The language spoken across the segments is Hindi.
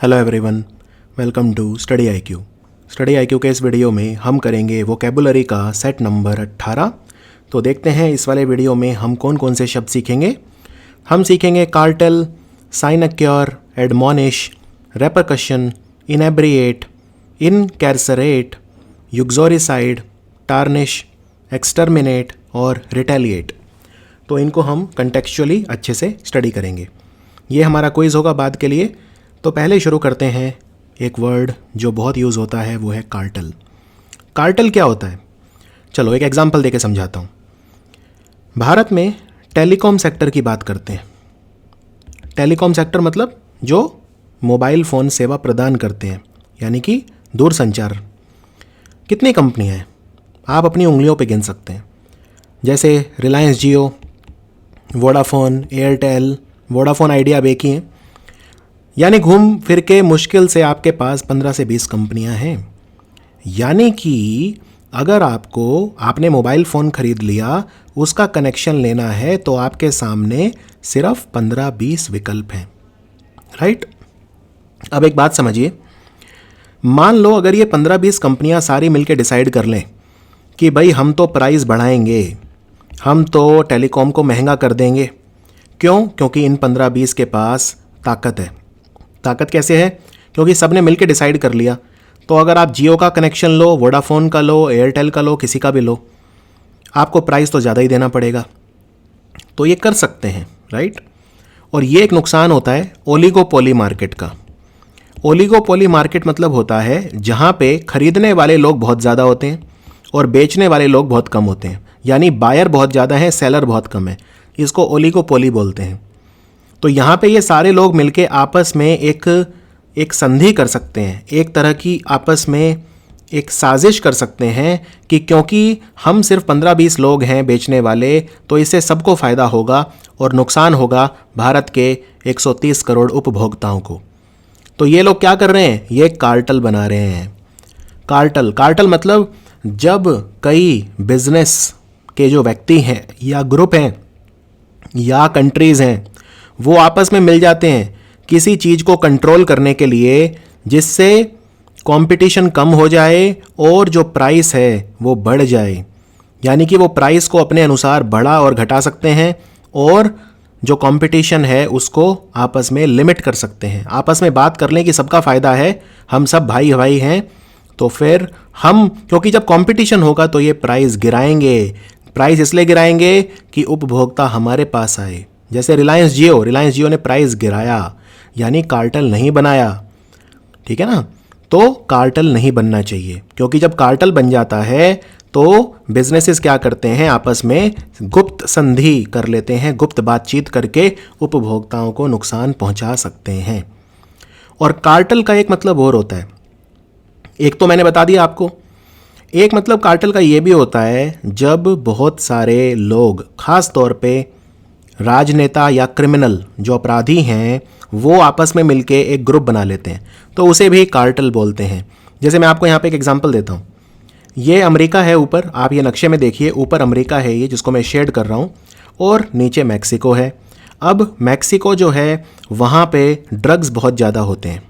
Hello everyone, welcome to study IQ. Study IQ के इस वीडियो में हम करेंगे वोकेबुलरी का सेट नंबर 18। तो देखते हैं इस वाले वीडियो में हम कौन कौन से शब्द सीखेंगे। हम सीखेंगे cartel, sinecure, admonish, repercussion, inebriate, incarcerate, uxoricide, tarnish, exterminate और रिटेलिएट। तो इनको हम कंटेक्चुअली अच्छे से स्टडी करेंगे। ये हमारा क्विज़ होगा बाद के लिए। तो पहले शुरू करते हैं। एक वर्ड जो बहुत यूज़ होता है वो है कार्टेल। कार्टेल क्या होता है? चलो एक एग्जांपल देके समझाता हूँ। भारत में टेलीकॉम सेक्टर की बात करते हैं। टेलीकॉम सेक्टर मतलब जो मोबाइल फ़ोन सेवा प्रदान करते हैं, यानी कि दूरसंचार। कितनी कंपनियाँ हैं? आप अपनी उंगलियों पे गिन सकते हैं। जैसे रिलायंस जियो, वोडाफोन, एयरटेल, वोडाफोन आइडिया अब एक ही हैं। यानी घूम फिर के मुश्किल से आपके पास 15 से 20 कंपनियां हैं। यानी कि अगर आपने मोबाइल फ़ोन ख़रीद लिया, उसका कनेक्शन लेना है तो आपके सामने सिर्फ 15-20 विकल्प हैं, राइट। अब एक बात समझिए, मान लो अगर ये 15-20 कंपनियां सारी मिलके डिसाइड कर लें कि भाई हम तो प्राइस बढ़ाएंगे, हम तो टेलीकॉम को महंगा कर देंगे। क्यों? क्योंकि इन 15-20 के पास ताकत है। ताकत कैसे है? क्योंकि सबने मिलकर डिसाइड कर लिया। तो अगर आप जियो का कनेक्शन लो, वोडाफोन का लो, एयरटेल का लो, किसी का भी लो, आपको प्राइस तो ज़्यादा ही देना पड़ेगा। तो ये कर सकते हैं, राइट। और ये एक नुकसान होता है ओलिगोपोली मार्केट का। ओलिगोपोली मार्केट मतलब होता है जहाँ पे खरीदने वाले लोग बहुत ज़्यादा होते हैं और बेचने वाले लोग बहुत कम होते हैं। यानी बायर बहुत ज़्यादा है, सेलर बहुत कम है। इसको ओलिगोपोली बोलते हैं। तो यहाँ पे ये सारे लोग मिलके आपस में एक संधि कर सकते हैं, एक तरह की आपस में एक साजिश कर सकते हैं कि क्योंकि हम सिर्फ 15-20 लोग हैं बेचने वाले, तो इससे सबको फ़ायदा होगा और नुकसान होगा भारत के 130 करोड़ उपभोक्ताओं को। तो ये लोग क्या कर रहे हैं? ये कार्टेल बना रहे हैं। कार्टेल मतलब जब कई बिजनेस के जो व्यक्ति हैं या ग्रुप हैं या कंट्रीज़ हैं, वो आपस में मिल जाते हैं किसी चीज़ को कंट्रोल करने के लिए, जिससे कंपटीशन कम हो जाए और जो प्राइस है वो बढ़ जाए। यानी कि वो प्राइस को अपने अनुसार बढ़ा और घटा सकते हैं और जो कंपटीशन है उसको आपस में लिमिट कर सकते हैं। आपस में बात कर लें कि सबका फ़ायदा है, हम सब भाई भाई हैं, तो फिर हम, क्योंकि जब कंपटीशन होगा तो ये प्राइस गिराएंगे। प्राइस इसलिए गिराएंगे कि उपभोक्ता हमारे पास आए। जैसे रिलायंस जियो ने प्राइस गिराया, यानी कार्टेल नहीं बनाया, ठीक है ना। तो कार्टेल नहीं बनना चाहिए, क्योंकि जब कार्टेल बन जाता है तो बिजनेसेस क्या करते हैं? आपस में गुप्त संधि कर लेते हैं, गुप्त बातचीत करके उपभोक्ताओं को नुकसान पहुंचा सकते हैं। और कार्टेल का एक मतलब और होता है, एक तो मैंने बता दिया आपको। एक मतलब कार्टेल का ये भी होता है जब बहुत सारे लोग, खास तौर पे राजनेता या क्रिमिनल जो अपराधी हैं, वो आपस में मिलके एक ग्रुप बना लेते हैं, तो उसे भी कार्टेल बोलते हैं। जैसे मैं आपको यहाँ पे एक एग्जांपल देता हूँ। ये अमेरिका है, ऊपर आप ये नक्शे में देखिए, ऊपर अमेरिका है ये जिसको मैं शेड कर रहा हूँ, और नीचे मैक्सिको है। अब मैक्सिको जो है वहाँ पे ड्रग्स बहुत ज़्यादा होते हैं।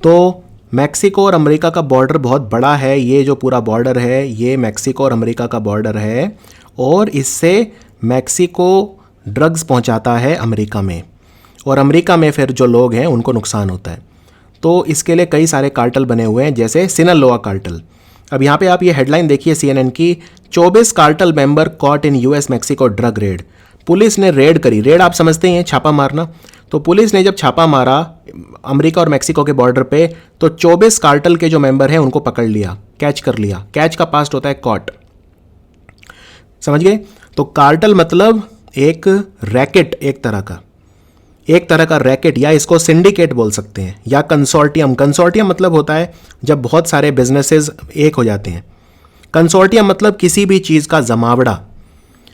तो मैक्सिको और अमेरिका का बॉर्डर बहुत बड़ा है। ये जो पूरा बॉर्डर है ये मैक्सिको और अमेरिका का बॉर्डर है, और इससे मैक्सिको ड्रग्स पहुंचाता है अमेरिका में, और अमेरिका में फिर जो लोग हैं उनको नुकसान होता है। तो इसके लिए कई सारे कार्टेल बने हुए हैं, जैसे सिनालोआ कार्टेल। अब यहाँ पे आप ये हेडलाइन देखिए CNN की, 24 cartel member caught in US Mexico drug red. Police ने रेड करी। रेड आप समझते ही हैं, छापा मारना। तो पुलिस ने जब छापा मारा अमेरिका और मैक्सिको के बॉर्डर पे, तो 24 कार्टेल के जो मेंबर हैं उनको पकड़ लिया, कैच कर लिया। कैच का पास्ट होता है कॉट, समझ गए। तो कार्टेल मतलब एक रैकेट, एक तरह का रैकेट, या इसको सिंडिकेट बोल सकते हैं, या कंसोर्टियम। कंसोर्टियम मतलब होता है जब बहुत सारे बिजनेसेस एक हो जाते हैं। कंसोर्टियम मतलब किसी भी चीज़ का जमावड़ा।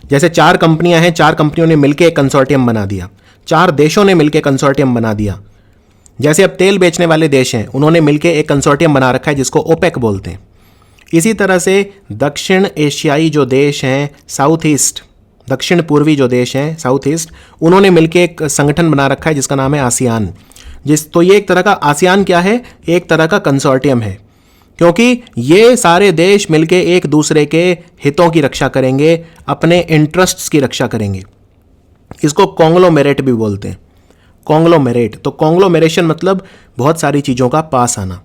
जैसे 4 कंपनियां हैं, 4 कंपनियों ने मिलकर एक कंसोर्टियम बना दिया, 4 देशों ने मिलकर कंसोर्टियम बना दिया। जैसे अब तेल बेचने वाले देश हैं, उन्होंने मिलकर एक कंसोर्टियम बना रखा है जिसको ओपेक बोलते हैं। इसी तरह से दक्षिण एशियाई जो देश हैं, साउथ ईस्ट, दक्षिण पूर्वी जो देश हैं साउथ ईस्ट, उन्होंने मिलकर एक संगठन बना रखा है जिसका नाम है आसियान। तो ये एक तरह का आसियान क्या है, एक तरह का कंसोर्टियम है, क्योंकि ये सारे देश मिलके एक दूसरे के हितों की रक्षा करेंगे, अपने इंटरेस्ट्स की रक्षा करेंगे। इसको कॉन्ग्लोमेरेट भी बोलते हैं, कॉन्ग्लोमेरेट। तो कॉन्ग्लोमेरेशन मतलब बहुत सारी चीज़ों का पास आना।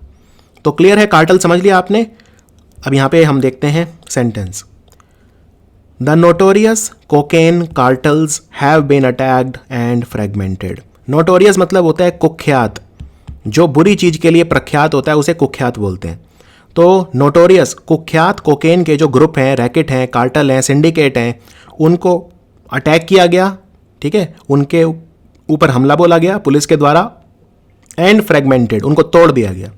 तो क्लियर है, कार्टेल समझ लिया आपने। अब यहाँ पे हम देखते हैं sentence. The notorious cocaine cartels have been attacked and fragmented. Notorious मतलब होता है कुख्यात, जो बुरी चीज़ के लिए प्रख्यात होता है उसे कुख्यात बोलते हैं। तो नोटोरियस कुख्यात कोकेन के जो ग्रुप हैं, रैकेट हैं, कार्टल हैं, सिंडिकेट हैं, उनको अटैक किया गया, ठीक है, उनके ऊपर हमला बोला गया पुलिस के द्वारा, एंड फ्रेगमेंटेड, उनको तोड़ दिया गया,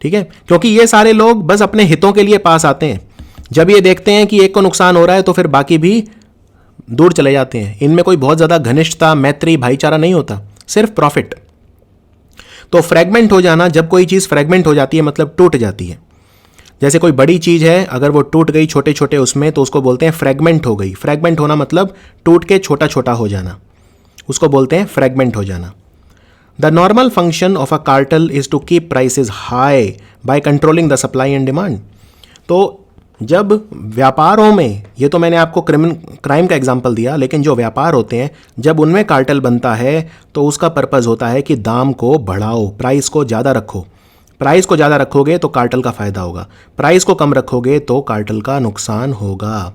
ठीक है, क्योंकि ये सारे लोग बस अपने हितों के लिए पास आते हैं। जब ये देखते हैं कि एक को नुकसान हो रहा है तो फिर बाकी भी दूर चले जाते हैं। इनमें कोई बहुत ज़्यादा घनिष्ठता, मैत्री, भाईचारा नहीं होता, सिर्फ प्रॉफिट। तो फ्रेगमेंट हो जाना, जब कोई चीज़ फ्रेगमेंट हो जाती है मतलब टूट जाती है। जैसे कोई बड़ी चीज़ है, अगर वो टूट गई छोटे छोटे उसमें, तो उसको बोलते हैं फ्रेगमेंट हो गई। फ्रेगमेंट होना मतलब टूट के छोटा छोटा हो जाना, उसको बोलते हैं फ्रेगमेंट हो जाना। The normal function of a cartel is to keep prices high by controlling the supply and demand. तो जब व्यापारों में, ये तो मैंने आपको क्राइम का एग्जांपल दिया, लेकिन जो व्यापार होते हैं जब उनमें कार्टेल बनता है तो उसका पर्पज़ होता है कि दाम को बढ़ाओ, प्राइस को ज़्यादा रखो। प्राइस को ज़्यादा रखोगे तो कार्टेल का फ़ायदा होगा, प्राइस को कम रखोगे तो कार्टेल का नुकसान होगा।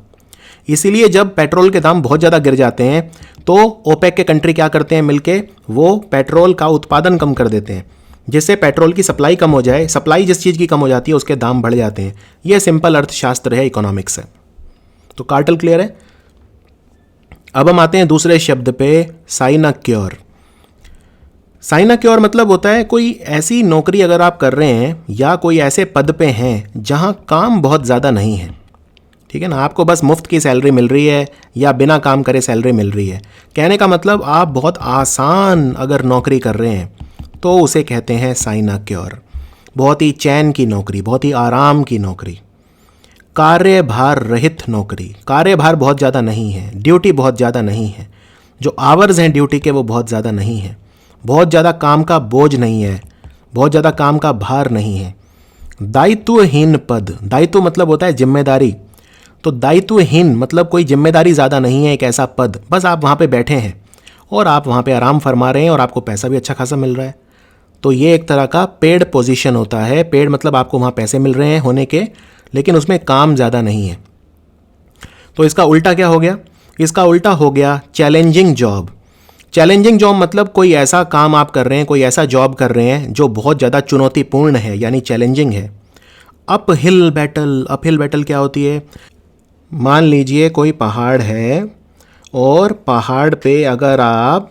इसीलिए जब पेट्रोल के दाम बहुत ज़्यादा गिर जाते हैं तो ओपेक के कंट्री क्या करते हैं, मिलके वो पेट्रोल का उत्पादन कम कर देते हैं, जिससे पेट्रोल की सप्लाई कम हो जाए। सप्लाई जिस चीज़ की कम हो जाती है उसके दाम बढ़ जाते हैं। यह सिंपल अर्थशास्त्र है, इकोनॉमिक्स है। तो कार्टेल क्लियर है। अब हम आते हैं दूसरे शब्द पे, साइनाक्योर। साइनाक्योर मतलब होता है कोई ऐसी नौकरी अगर आप कर रहे हैं या कोई ऐसे पद पे हैं जहां काम बहुत ज़्यादा नहीं है, ठीक है ना, आपको बस मुफ्त की सैलरी मिल रही है या बिना काम करे सैलरी मिल रही है। कहने का मतलब आप बहुत आसान अगर नौकरी कर रहे हैं तो उसे कहते हैं साइनाक्योर। बहुत ही चैन की नौकरी, बहुत ही आराम की नौकरी, कार्यभार रहित नौकरी। कार्यभार बहुत ज़्यादा नहीं है, ड्यूटी बहुत ज़्यादा नहीं है, जो आवर्स हैं ड्यूटी के वो बहुत ज़्यादा नहीं है, बहुत ज़्यादा काम का बोझ नहीं है, बहुत ज़्यादा काम का भार नहीं है। दायित्वहीन पद, दायित्व मतलब होता है जिम्मेदारी, तो दायित्वहीन मतलब कोई जिम्मेदारी ज़्यादा नहीं है, एक ऐसा पद, बस आप वहाँ पे बैठे हैं और आप वहाँ पे आराम फरमा रहे हैं और आपको पैसा भी अच्छा खासा मिल रहा है। तो ये एक तरह का पेड पोजीशन होता है। पेड मतलब आपको वहाँ पैसे मिल रहे हैं होने के, लेकिन उसमें काम ज़्यादा नहीं है। तो इसका उल्टा क्या हो गया, इसका उल्टा हो गया चैलेंजिंग जॉब। चैलेंजिंग जॉब मतलब कोई ऐसा काम आप कर रहे हैं, कोई ऐसा जॉब कर रहे हैं जो बहुत ज़्यादा चुनौतीपूर्ण है, यानी चैलेंजिंग है। अपहिल बैटल, अपहिल बैटल क्या होती है, मान लीजिए कोई पहाड़ है और पहाड़ पे अगर आप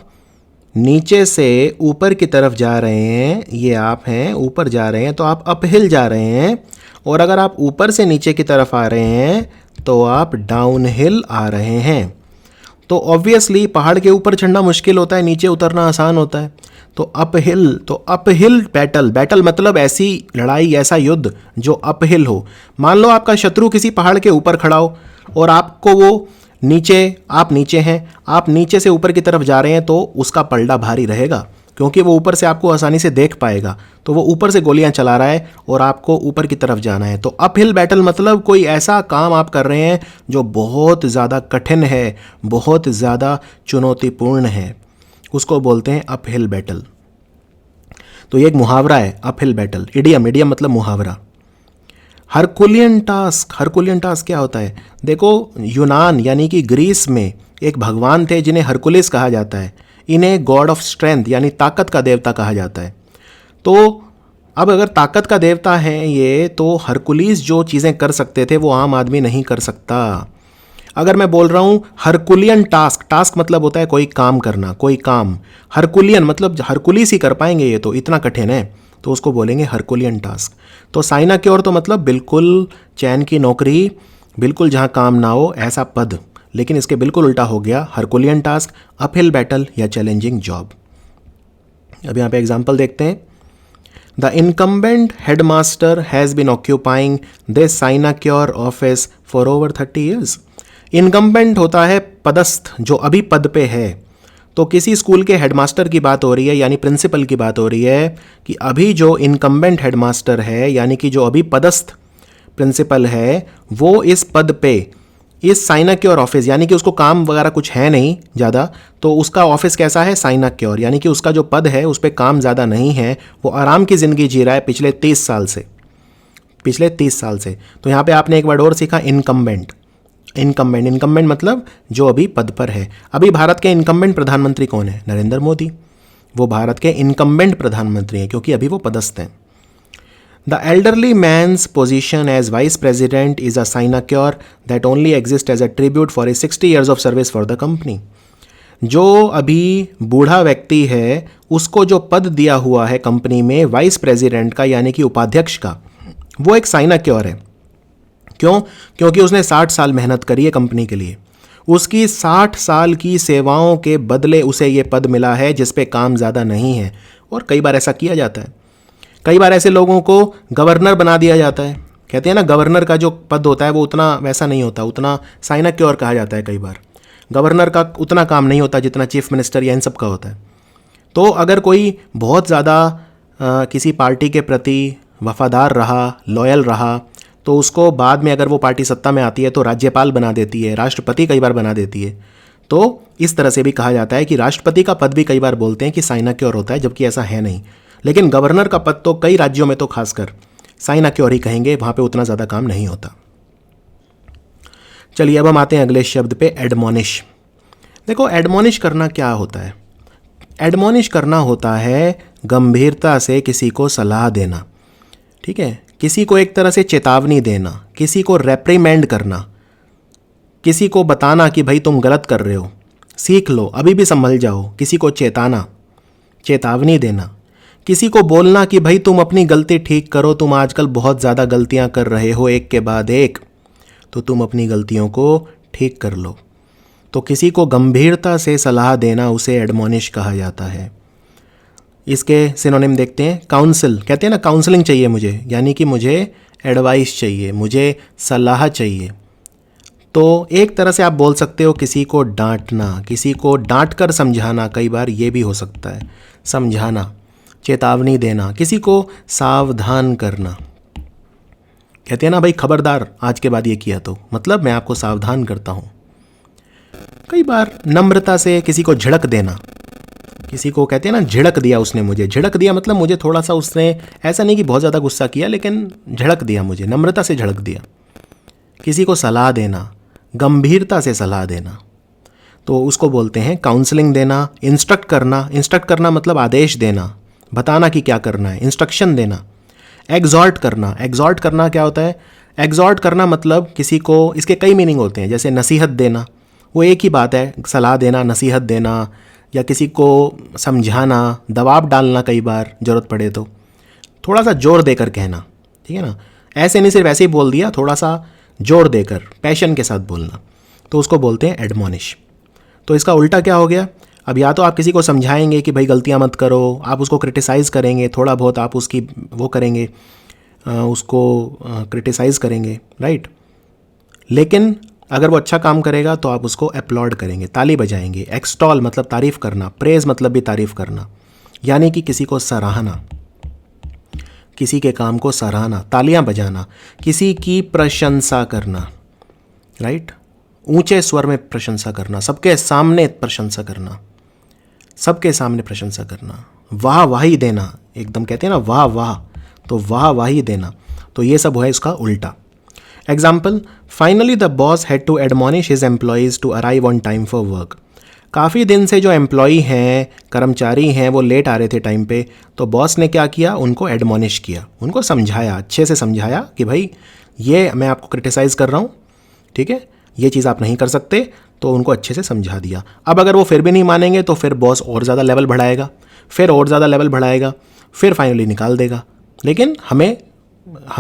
नीचे से ऊपर की तरफ जा रहे हैं, ये आप हैं ऊपर जा रहे हैं तो आप अपहिल जा रहे हैं, और अगर आप ऊपर से नीचे की तरफ आ रहे हैं तो आप डाउनहिल आ रहे हैं। तो ऑब्वियसली पहाड़ के ऊपर चढ़ना मुश्किल होता है, नीचे उतरना आसान होता है। तो अपहिल बैटल, बैटल मतलब ऐसी लड़ाई, ऐसा युद्ध जो अपहिल हो। मान लो आपका शत्रु किसी पहाड़ के ऊपर खड़ा हो और आपको वो आप नीचे हैं, आप नीचे से ऊपर की तरफ जा रहे हैं, तो उसका पलड़ा भारी रहेगा क्योंकि वो ऊपर से आपको आसानी से देख पाएगा। तो वो ऊपर से गोलियां चला रहा है और आपको ऊपर की तरफ जाना है। तो अपहिल बैटल मतलब कोई ऐसा काम आप कर रहे हैं जो बहुत ज़्यादा कठिन है, बहुत ज़्यादा चुनौतीपूर्ण है, उसको बोलते हैं अपहिल बैटल। तो ये एक मुहावरा है, अपहिल बैटल। इडियम, इडियम मतलब मुहावरा। हरकुलियन टास्क, हरकुलियन टास्क क्या होता है, देखो यूनान यानी कि ग्रीस में एक भगवान थे जिन्हें हरकुलिस कहा जाता है। इन्हें गॉड ऑफ स्ट्रेंथ यानी ताकत का देवता कहा जाता है। तो अब अगर ताकत का देवता है ये, तो हरकुलिस जो चीज़ें कर सकते थे वो आम आदमी नहीं कर सकता। अगर मैं बोल रहा हूँ हरकुलियन टास्क, टास्क मतलब होता है कोई काम करना, कोई काम। हरकुलियन मतलब हरकुलिस ही कर पाएंगे, ये तो इतना कठिन है, तो उसको बोलेंगे हरकुलियन टास्क। तो साइनाक्योर तो मतलब बिल्कुल चैन की नौकरी, बिल्कुल जहाँ काम ना हो ऐसा पद, लेकिन इसके बिल्कुल उल्टा हो गया हरकुलियन टास्क, अपहिल बैटल या चैलेंजिंग जॉब। अब यहाँ पे एग्जाम्पल देखते हैं। The incumbent headmaster has been occupying this sinecure office for over 30 years. Incumbent होता है पदस्थ, जो अभी पद पे है। तो किसी स्कूल के हेडमास्टर की बात हो रही है, यानी प्रिंसिपल की बात हो रही है कि अभी जो इनकम्बेंट हेडमास्टर है, यानी कि जो अभी पदस्थ प्रिंसिपल है, वो इस पद पे, इस साइनाक्योर ऑफिस, यानी कि उसको काम वगैरह कुछ है नहीं ज़्यादा, तो उसका ऑफिस कैसा है, साइनाक्योर, यानी कि उसका जो पद है उस पर काम ज़्यादा नहीं है, वो आराम की ज़िंदगी जी रहा है पिछले 30 साल से, पिछले 30 साल से। तो यहाँ पे आपने एक वर्ड और सीखा, इनकम्बेंट। इनकम्बेंट मतलब जो अभी पद पर है। अभी भारत के इनकम्बेंट प्रधानमंत्री कौन है, नरेंद्र मोदी। वो भारत के इनकम्बेंट प्रधानमंत्री हैं क्योंकि अभी वो पदस्थ हैं। The elderly man's position as vice president is a sinecure that only exists as a tribute for his 60 years of service for the company. जो अभी बूढ़ा व्यक्ति है उसको जो पद दिया हुआ है कंपनी में वाइस प्रेसिडेंट का, यानी कि उपाध्यक्ष का, वो एक साइनाक्योर है। क्यों? क्योंकि उसने 60 साल मेहनत करी है कंपनी के लिए। उसकी 60 साल की सेवाओं के बदले उसे ये पद मिला है जिस पे काम ज़्यादा नहीं है। और कई बार ऐसा किया जाता है, कई बार ऐसे लोगों को गवर्नर बना दिया जाता है। कहते हैं ना, गवर्नर का जो पद होता है वो उतना वैसा नहीं होता, उतना साइनाक्योर कहा जाता है। कई बार गवर्नर का उतना काम नहीं होता जितना चीफ मिनिस्टर या इन सब का होता है। तो अगर कोई बहुत ज़्यादा किसी पार्टी के प्रति वफादार रहा, लॉयल रहा, तो उसको बाद में अगर वो पार्टी सत्ता में आती है तो राज्यपाल बना देती है, राष्ट्रपति कई बार बना देती है। तो इस तरह से भी कहा जाता है कि राष्ट्रपति का पद भी कई बार बोलते हैं कि साइनाक्योर होता है, जबकि ऐसा है नहीं। लेकिन गवर्नर का पद तो कई राज्यों में तो खासकर साइनाक्योर ही कहेंगे, वहाँ पे उतना ज़्यादा काम नहीं होता। चलिए अब हम आते हैं अगले शब्द पे, एडमोनिश। देखो, एडमोनिश करना क्या होता है? एडमोनिश करना होता है गंभीरता से किसी को सलाह देना, ठीक है, किसी को एक तरह से चेतावनी देना, किसी को रेप्रीमेंड करना, किसी को बताना कि भाई तुम गलत कर रहे हो, सीख लो, अभी भी संभल जाओ, किसी को चेताना, चेतावनी देना, किसी को बोलना कि भाई तुम अपनी गलती ठीक करो, तुम आजकल बहुत ज़्यादा गलतियां कर रहे हो एक के बाद एक, तो तुम अपनी गलतियों को ठीक कर लो। तो किसी को गंभीरता से सलाह देना उसे एडमोनिश कहा जाता है। इसके सिनोनिम देखते हैं, काउंसिल, कहते हैं ना काउंसलिंग चाहिए मुझे, यानी कि मुझे एडवाइस चाहिए, मुझे सलाह चाहिए। तो एक तरह से आप बोल सकते हो किसी को डांटना, किसी को डांट कर समझाना, कई बार ये भी हो सकता है, समझाना, चेतावनी देना, किसी को सावधान करना। कहते हैं ना भाई खबरदार, आज के बाद ये किया तो मतलब मैं आपको सावधान करता हूँ। कई बार नम्रता से किसी को झिड़क देना, किसी को कहते हैं ना झिड़क दिया उसने मुझे, झिड़क दिया मतलब मुझे थोड़ा सा उसने, ऐसा नहीं कि बहुत ज़्यादा गुस्सा किया, लेकिन झिड़क दिया मुझे, नम्रता से झिड़क दिया। किसी को सलाह देना, गंभीरता से सलाह देना, तो उसको बोलते हैं काउंसलिंग देना। इंस्ट्रक्ट करना, इंस्ट्रक्ट करना मतलब आदेश देना, बताना कि क्या करना है, इंस्ट्रक्शन देना। एग्जॉर्ट करना, एग्जॉर्ट करना क्या होता है? एग्जॉर्ट करना मतलब किसी को, इसके कई मीनिंग होते हैं, जैसे नसीहत देना, वो एक ही बात है, सलाह देना, नसीहत देना, या किसी को समझाना, दबाव डालना, कई बार ज़रूरत पड़े तो थोड़ा सा जोर देकर कहना, ठीक है ना, ऐसे नहीं सिर्फ ऐसे ही बोल दिया, थोड़ा सा जोर देकर पैशन के साथ बोलना, तो उसको बोलते हैं एडमोनिश। तो इसका उल्टा क्या हो गया? अब या तो आप किसी को समझाएंगे कि भाई गलतियां मत करो, आप उसको क्रिटिसाइज़ करेंगे, थोड़ा बहुत आप उसकी वो करेंगे, उसको क्रिटिसाइज़ करेंगे, राइट। लेकिन अगर वो अच्छा काम करेगा तो आप उसको अपलॉड करेंगे, ताली बजाएंगे। एक्सटॉल मतलब तारीफ़ करना, प्रेज मतलब भी तारीफ़ करना, यानी कि किसी को सराहना, किसी के काम को सराहना, तालियां बजाना, किसी की प्रशंसा करना, राइट, ऊंचे स्वर में प्रशंसा करना, सबके सामने प्रशंसा करना, सबके सामने प्रशंसा करना, वाह वाही देना, एकदम कहते हैं ना वाह वाह, तो वाह वाही देना, तो ये सब है इसका उल्टा। Example, finally the boss had to admonish his employees to arrive on time for work. काफ़ी दिन से जो एम्प्लॉई हैं, कर्मचारी हैं, वो लेट आ रहे थे टाइम पे, तो बॉस ने क्या किया, उनको एडमोनिश किया, उनको समझाया, अच्छे से समझाया कि भाई ये मैं आपको क्रिटिसाइज़ कर रहा हूँ, ठीक है, ये चीज़ आप नहीं कर सकते, तो उनको अच्छे से समझा दिया। अब अगर वो फिर भी नहीं मानेंगे तो फिर बॉस और ज़्यादा लेवल बढ़ाएगा, फिर और ज़्यादा लेवल बढ़ाएगा, फिर फाइनली निकाल देगा। लेकिन हमें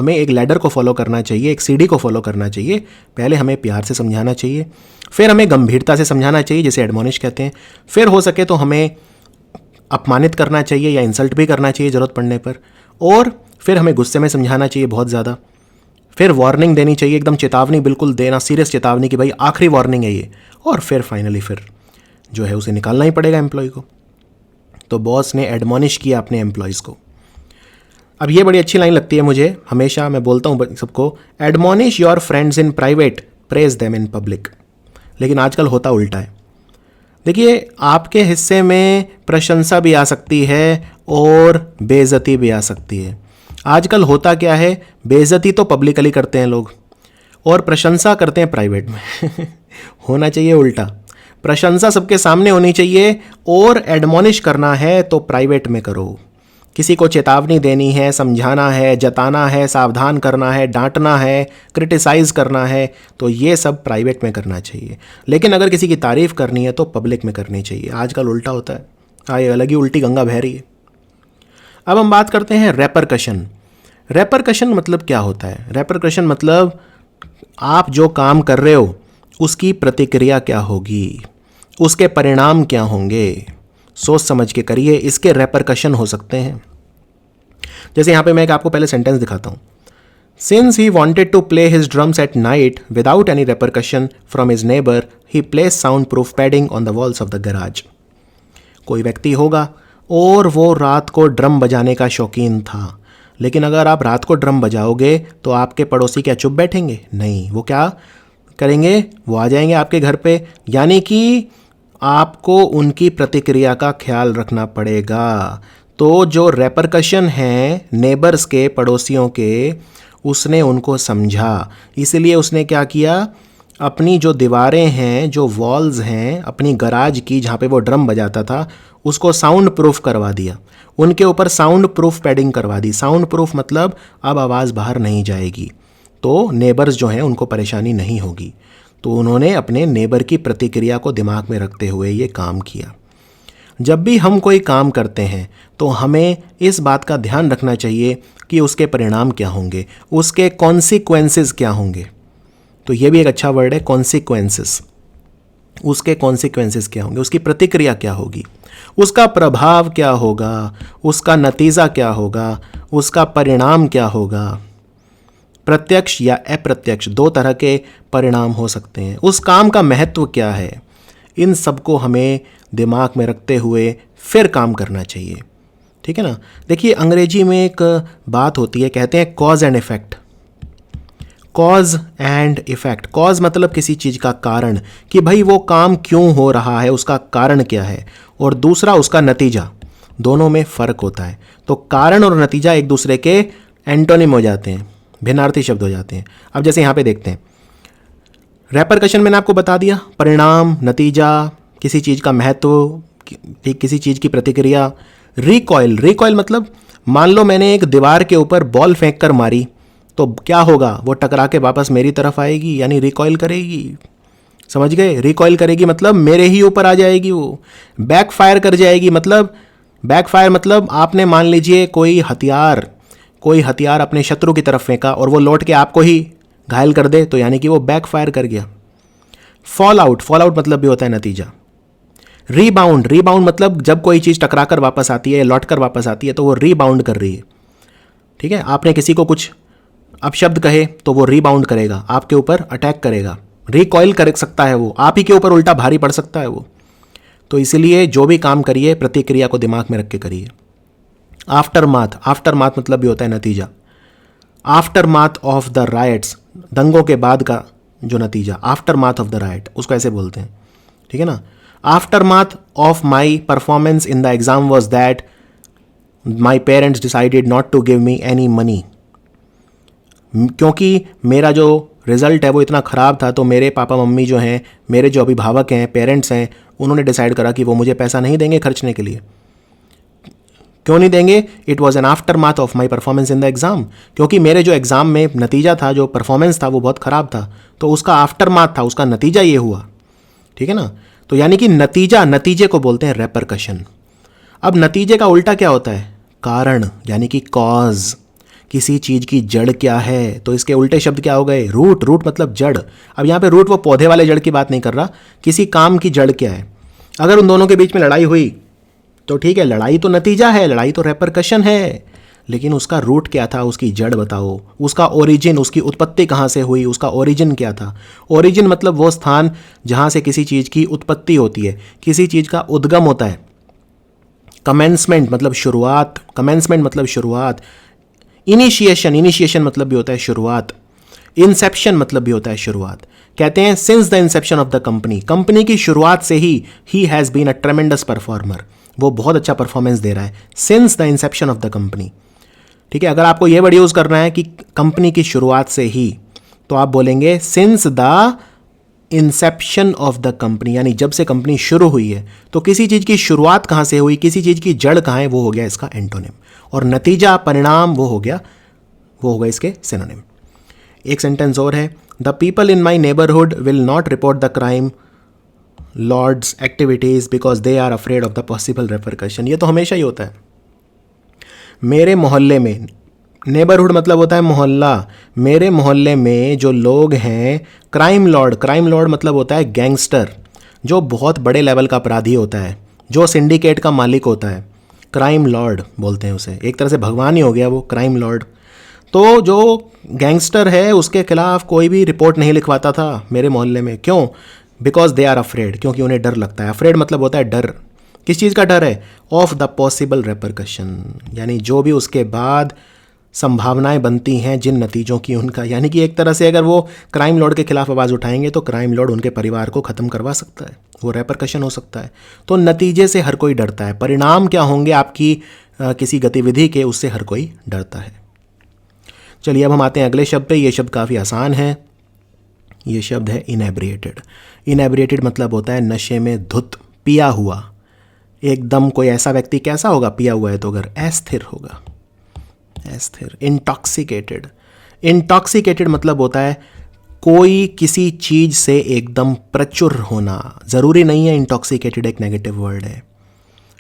एक लैडर को फॉलो करना चाहिए, एक सीढ़ी को फॉलो करना चाहिए। पहले हमें प्यार से समझाना चाहिए, फिर हमें गंभीरता से समझाना चाहिए, जिसे एडमोनिश कहते हैं, फिर हो सके तो हमें अपमानित करना चाहिए या इंसल्ट भी करना चाहिए ज़रूरत पड़ने पर, और फिर हमें गुस्से में समझाना चाहिए बहुत ज़्यादा, फिर वार्निंग देनी चाहिए, एकदम चेतावनी बिल्कुल देना, सीरियस चेतावनी कि भाई आखिरी वार्निंग है ये, और फिर फाइनली फिर जो है उसे निकालना ही पड़ेगा एम्प्लॉय को। तो बॉस ने एडमोनिश किया अपने एम्प्लॉयज़ को। अब ये बड़ी अच्छी लाइन लगती है मुझे, हमेशा मैं बोलता हूँ सबको, admonish your friends in private, praise them in public. लेकिन आजकल होता उल्टा है। देखिए, आपके हिस्से में प्रशंसा भी आ सकती है और बेइज्जती भी आ सकती है। आजकल होता क्या है, बेइज्जती तो पब्लिकली करते हैं लोग और प्रशंसा करते हैं प्राइवेट में। होना चाहिए उल्टा, प्रशंसा सबके सामने होनी चाहिए और एडमोनिश करना है तो प्राइवेट में करो। किसी को चेतावनी देनी है, समझाना है, जताना है, सावधान करना है, डांटना है, क्रिटिसाइज़ करना है, तो ये सब प्राइवेट में करना चाहिए। लेकिन अगर किसी की तारीफ़ करनी है तो पब्लिक में करनी चाहिए। आजकल उल्टा होता है। हाँ, ये अलग ही उल्टी गंगा बह रही है। अब हम बात करते हैं रेपरकशन। रेपरकशन मतलब क्या होता है? रेपरकशन मतलब आप जो काम कर रहे हो उसकी प्रतिक्रिया क्या होगी, उसके परिणाम क्या होंगे, सोच समझ के करिए। इसके रेपरकशन हो सकते हैं। जैसे यहाँ पे मैं एक आपको पहले सेंटेंस दिखाता हूँ। Since he wanted to play his drums at night without any repercussion from his neighbour, he place soundproof padding on the walls of the garage. कोई व्यक्ति होगा और वो रात को ड्रम बजाने का शौकीन था, लेकिन अगर आप रात को ड्रम बजाओगे तो आपके पड़ोसी क्या चुप बैठेंगे? नहीं, वो क्या करेंगे? वो आ जाएंगे आपके घर पे। यानी कि आपको उनकी प्रतिक्रिया का ख्याल रखना पड़ेगा। तो जो रेपरकशन हैं नेबर्स के, पड़ोसियों के, उसने उनको समझा, इसलिए उसने क्या किया, अपनी जो दीवारें हैं, जो वॉल्स हैं अपनी गराज की जहाँ पे वो ड्रम बजाता था, उसको साउंड प्रूफ करवा दिया। उनके ऊपर साउंड प्रूफ पैडिंग करवा दी। साउंड प्रूफ मतलब अब आवाज़ बाहर नहीं जाएगी, तो नेबर्स जो हैं उनको परेशानी नहीं होगी। तो उन्होंने अपने नेबर की प्रतिक्रिया को दिमाग में रखते हुए ये काम किया। जब भी हम कोई काम करते हैं तो हमें इस बात का ध्यान रखना चाहिए कि उसके परिणाम क्या होंगे, उसके कॉन्सिक्वेंसेस क्या होंगे। तो ये भी एक अच्छा वर्ड है, कॉन्सिक्वेंसेस। उसके कॉन्सिक्वेंसेस क्या होंगे, उसकी प्रतिक्रिया क्या होगी, उसका प्रभाव क्या होगा, उसका नतीजा क्या होगा, उसका परिणाम क्या होगा। प्रत्यक्ष या अप्रत्यक्ष दो तरह के परिणाम हो सकते हैं। उस काम का महत्व क्या है, इन सबको हमें दिमाग में रखते हुए फिर काम करना चाहिए। ठीक है ना। देखिए, अंग्रेजी में एक बात होती है, कहते हैं cause and effect. Cause and effect. Cause मतलब किसी चीज़ का कारण, कि भाई वो काम क्यों हो रहा है, उसका कारण क्या है, और दूसरा उसका नतीजा। दोनों में फ़र्क होता है। तो कारण और नतीजा एक दूसरे के एंटोनिम हो जाते हैं, भिन्नार्थी शब्द हो जाते हैं। अब जैसे यहाँ पे देखते हैं, रेपरकशन मैंने आपको बता दिया, परिणाम, नतीजा, किसी चीज़ का महत्व, किसी चीज़ की प्रतिक्रिया। रिकॉइल। रिकॉइल मतलब मान लो मैंने एक दीवार के ऊपर बॉल फेंक कर मारी, तो क्या होगा, वो टकरा के वापस मेरी तरफ आएगी, यानी रिकॉइल करेगी। समझ गए? रिकॉइल करेगी मतलब मेरे ही ऊपर आ जाएगी। वो बैक फायर कर जाएगी। मतलब बैक फायर मतलब आपने मान लीजिए कोई हथियार अपने शत्रु की तरफ फेंका और वो लौट के आपको ही घायल कर दे, तो यानी कि वो बैक फायर कर गया। फॉल आउट मतलब भी होता है नतीजा। रीबाउंड मतलब जब कोई चीज़ टकरा कर वापस आती है, लौट कर वापस आती है, तो वो रीबाउंड कर रही है। ठीक है, आपने किसी को कुछ अपशब्द कहे तो वो रीबाउंड करेगा, आपके ऊपर अटैक करेगा। रिकॉइल कर सकता है, वो आप ही के ऊपर उल्टा भारी पड़ सकता है वो। तो इसलिए जो भी काम करिए प्रतिक्रिया को दिमाग में रख के करिए। आफ्टरमाथ मतलब भी होता है नतीजा। आफ्टरमाथ ऑफ द राइट्स, दंगों के बाद का जो नतीजा, आफ्टरमाथ ऑफ द राइट, उसको ऐसे बोलते हैं। ठीक है ना। Aftermath of my performance in the exam was that my parents decided not to give me any money. क्योंकि मेरा जो रिजल्ट है वो इतना ख़राब था, तो मेरे पापा मम्मी जो हैं, मेरे जो अभिभावक हैं, पेरेंट्स हैं, उन्होंने डिसाइड करा कि वो मुझे पैसा नहीं देंगे खर्चने के लिए। क्यों नहीं देंगे? It was an after math of my performance in the exam. क्योंकि मेरे जो एग्ज़ाम में नतीजा था, जो परफॉर्मेंस था, वो बहुत ख़राब था, तो उसका आफ्टर माथ था, उसका नतीजा ये हुआ। ठीक है ना। तो यानी कि नतीजे को बोलते हैं रेपरकशन। अब नतीजे का उल्टा क्या होता है? कारण, यानी कि कॉज। किसी चीज़ की जड़ क्या है, तो इसके उल्टे शब्द क्या हो गए? रूट मतलब जड़। अब यहाँ पे रूट वो पौधे वाले जड़ की बात नहीं कर रहा, किसी काम की जड़ क्या है। अगर उन दोनों के बीच में लड़ाई हुई तो ठीक है, लड़ाई तो नतीजा है, लड़ाई तो रेपरकशन है। लेकिन उसका रूट क्या था, उसकी जड़ बताओ, उसका ओरिजिन, उसकी उत्पत्ति कहाँ से हुई, उसका ओरिजिन क्या था। ओरिजिन मतलब वो स्थान जहाँ से किसी चीज़ की उत्पत्ति होती है, किसी चीज़ का उद्गम होता है। कमेंसमेंट मतलब शुरुआत, कमेंसमेंट मतलब शुरुआत। इनिशिएशन मतलब भी होता है शुरुआत। इंसेप्शन मतलब भी होता है शुरुआत। कहते हैं since the inception of the company, company की शुरुआत से ही has been a tremendous performer, वो बहुत अच्छा परफॉर्मेंस दे रहा है since the inception of the company. ठीक है, अगर आपको ये वर्ड यूज़ करना है कि कंपनी की शुरुआत से ही, तो आप बोलेंगे since the inception of the company, यानी जब से कंपनी शुरू हुई है। तो किसी चीज़ की शुरुआत कहाँ से हुई, किसी चीज़ की जड़ कहाँ है, वो हो गया इसका एंटोनिम। और नतीजा, परिणाम, वो हो गया इसके सिनोनिम। एक सेंटेंस और है, the people in my neighbourhood will not report the crime lords activities because they are afraid of the possible repercussion. ये तो हमेशा ही होता है। मेरे मोहल्ले में, नेबरहुड मतलब होता है मोहल्ला, मेरे मोहल्ले में जो लोग हैं, क्राइम लॉर्ड मतलब होता है गैंगस्टर, जो बहुत बड़े लेवल का अपराधी होता है, जो सिंडिकेट का मालिक होता है, क्राइम लॉर्ड बोलते हैं उसे। एक तरह से भगवान ही हो गया वो, क्राइम लॉर्ड। तो जो गैंगस्टर है उसके खिलाफ कोई भी रिपोर्ट नहीं लिखवाता था मेरे मोहल्ले में। क्यों? बिकॉज दे आर अफ्रेड, क्योंकि उन्हें डर लगता है। अफ्रेड मतलब होता है डर। किस चीज़ का डर है? ऑफ द पॉसिबल रेपरकशन, यानी जो भी उसके बाद संभावनाएं बनती हैं जिन नतीजों की उनका, यानी कि एक तरह से अगर वो क्राइम लॉर्ड के खिलाफ आवाज़ उठाएंगे तो क्राइम लॉर्ड उनके परिवार को ख़त्म करवा सकता है, वो रेपरकशन हो सकता है। तो नतीजे से हर कोई डरता है। परिणाम क्या होंगे आपकी किसी गतिविधि के, उससे हर कोई डरता है। चलिए अब हम आते हैं अगले शब्द पे। ये शब्द काफ़ी आसान है। ये शब्द है इनेब्रिएटेड। इनेब्रिएटेड मतलब होता है नशे में धुत, पिया हुआ एकदम। कोई ऐसा व्यक्ति कैसा होगा पिया हुआ है तो? अगर अस्थिर होगा, अस्थिर। इंटॉक्सिकेटेड, इंटॉक्सिकेटेड मतलब होता है कोई किसी चीज़ से एकदम प्रचुर होना। ज़रूरी नहीं है इंटॉक्सिकेटेड एक नेगेटिव वर्ड है,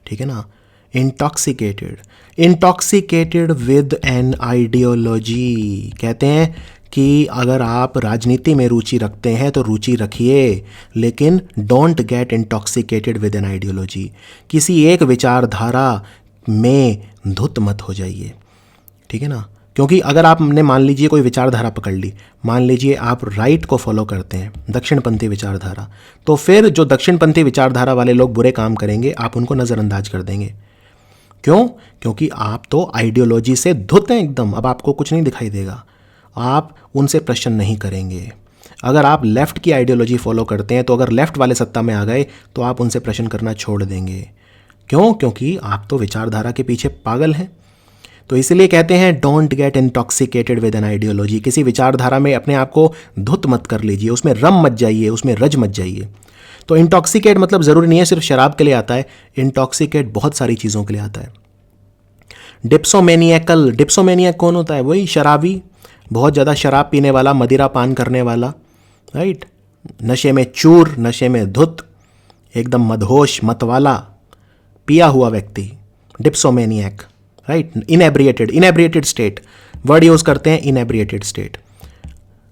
ठीक है ना। Intoxicated, intoxicated with an ideology. कहते हैं कि अगर आप राजनीति में रुचि रखते हैं तो रुचि रखिए, लेकिन don't get intoxicated with an ideology. किसी एक विचारधारा में धुत मत हो जाइए, ठीक है ना। क्योंकि अगर आपने मान लीजिए कोई विचारधारा पकड़ ली, मान लीजिए आप राइट को फॉलो करते हैं, दक्षिणपंथी विचारधारा, तो फिर जो दक्षिणपंथी विचारधारा वाले लोग बुरे काम करेंगे आप उनको नज़रअंदाज कर देंगे। क्यों? क्योंकि आप तो आइडियोलॉजी से धुत हैं एकदम। अब आपको कुछ नहीं दिखाई देगा, आप उनसे प्रश्न नहीं करेंगे। अगर आप लेफ़्ट की आइडियोलॉजी फॉलो करते हैं तो अगर लेफ़्ट वाले सत्ता में आ गए तो आप उनसे प्रश्न करना छोड़ देंगे। क्यों? क्योंकि आप तो विचारधारा के पीछे पागल हैं। तो इसलिए कहते हैं don't get intoxicated with an ideology. किसी विचारधारा में अपने आप को धुत मत कर लीजिए, उसमें रम मत जाइए, उसमें रज मत जाइए। तो इंटॉक्सिकेट मतलब ज़रूरी नहीं है सिर्फ शराब के लिए आता है, इंटॉक्सिकेट बहुत सारी चीज़ों के लिए आता है। डिप्सोमेनियकल, डिप्सोमेनियक कौन होता है? वही शराबी, बहुत ज़्यादा शराब पीने वाला, मदिरा पान करने वाला, राइट। नशे में चूर, नशे में धुत, एकदम मदहोश, मतवाला, पिया हुआ व्यक्ति, dipsomaniac, right. Inebriated, inebriated state, word use करते हैं inebriated state.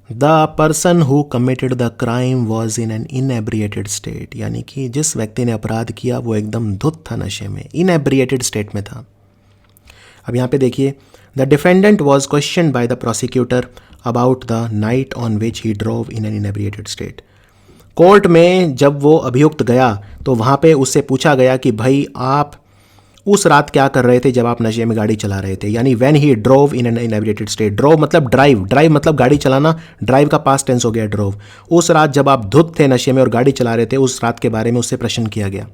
The person who committed the crime was in an inebriated state, यानी कि जिस व्यक्ति ने अपराध किया वो एकदम धुत था, नशे में, इनेब्रिएटेड स्टेट में था। अब यहाँ पे देखिए, the defendant was question by the prosecutor about the night on which he drove in an inebriated state. Court में जब वो अभियुक्त गया तो वहाँ पे उससे पूछा गया कि भाई आप उस रात क्या कर रहे थे जब आप नशे में गाड़ी चला रहे थे, यानी when he drove in an inebriated state. Drove मतलब ड्राइव, ड्राइव मतलब गाड़ी चलाना, ड्राइव का पास्ट टेंस हो गया ड्रोव। उस रात जब आप धुत थे नशे में और गाड़ी चला रहे थे, उस रात के बारे में उससे प्रश्न किया गया।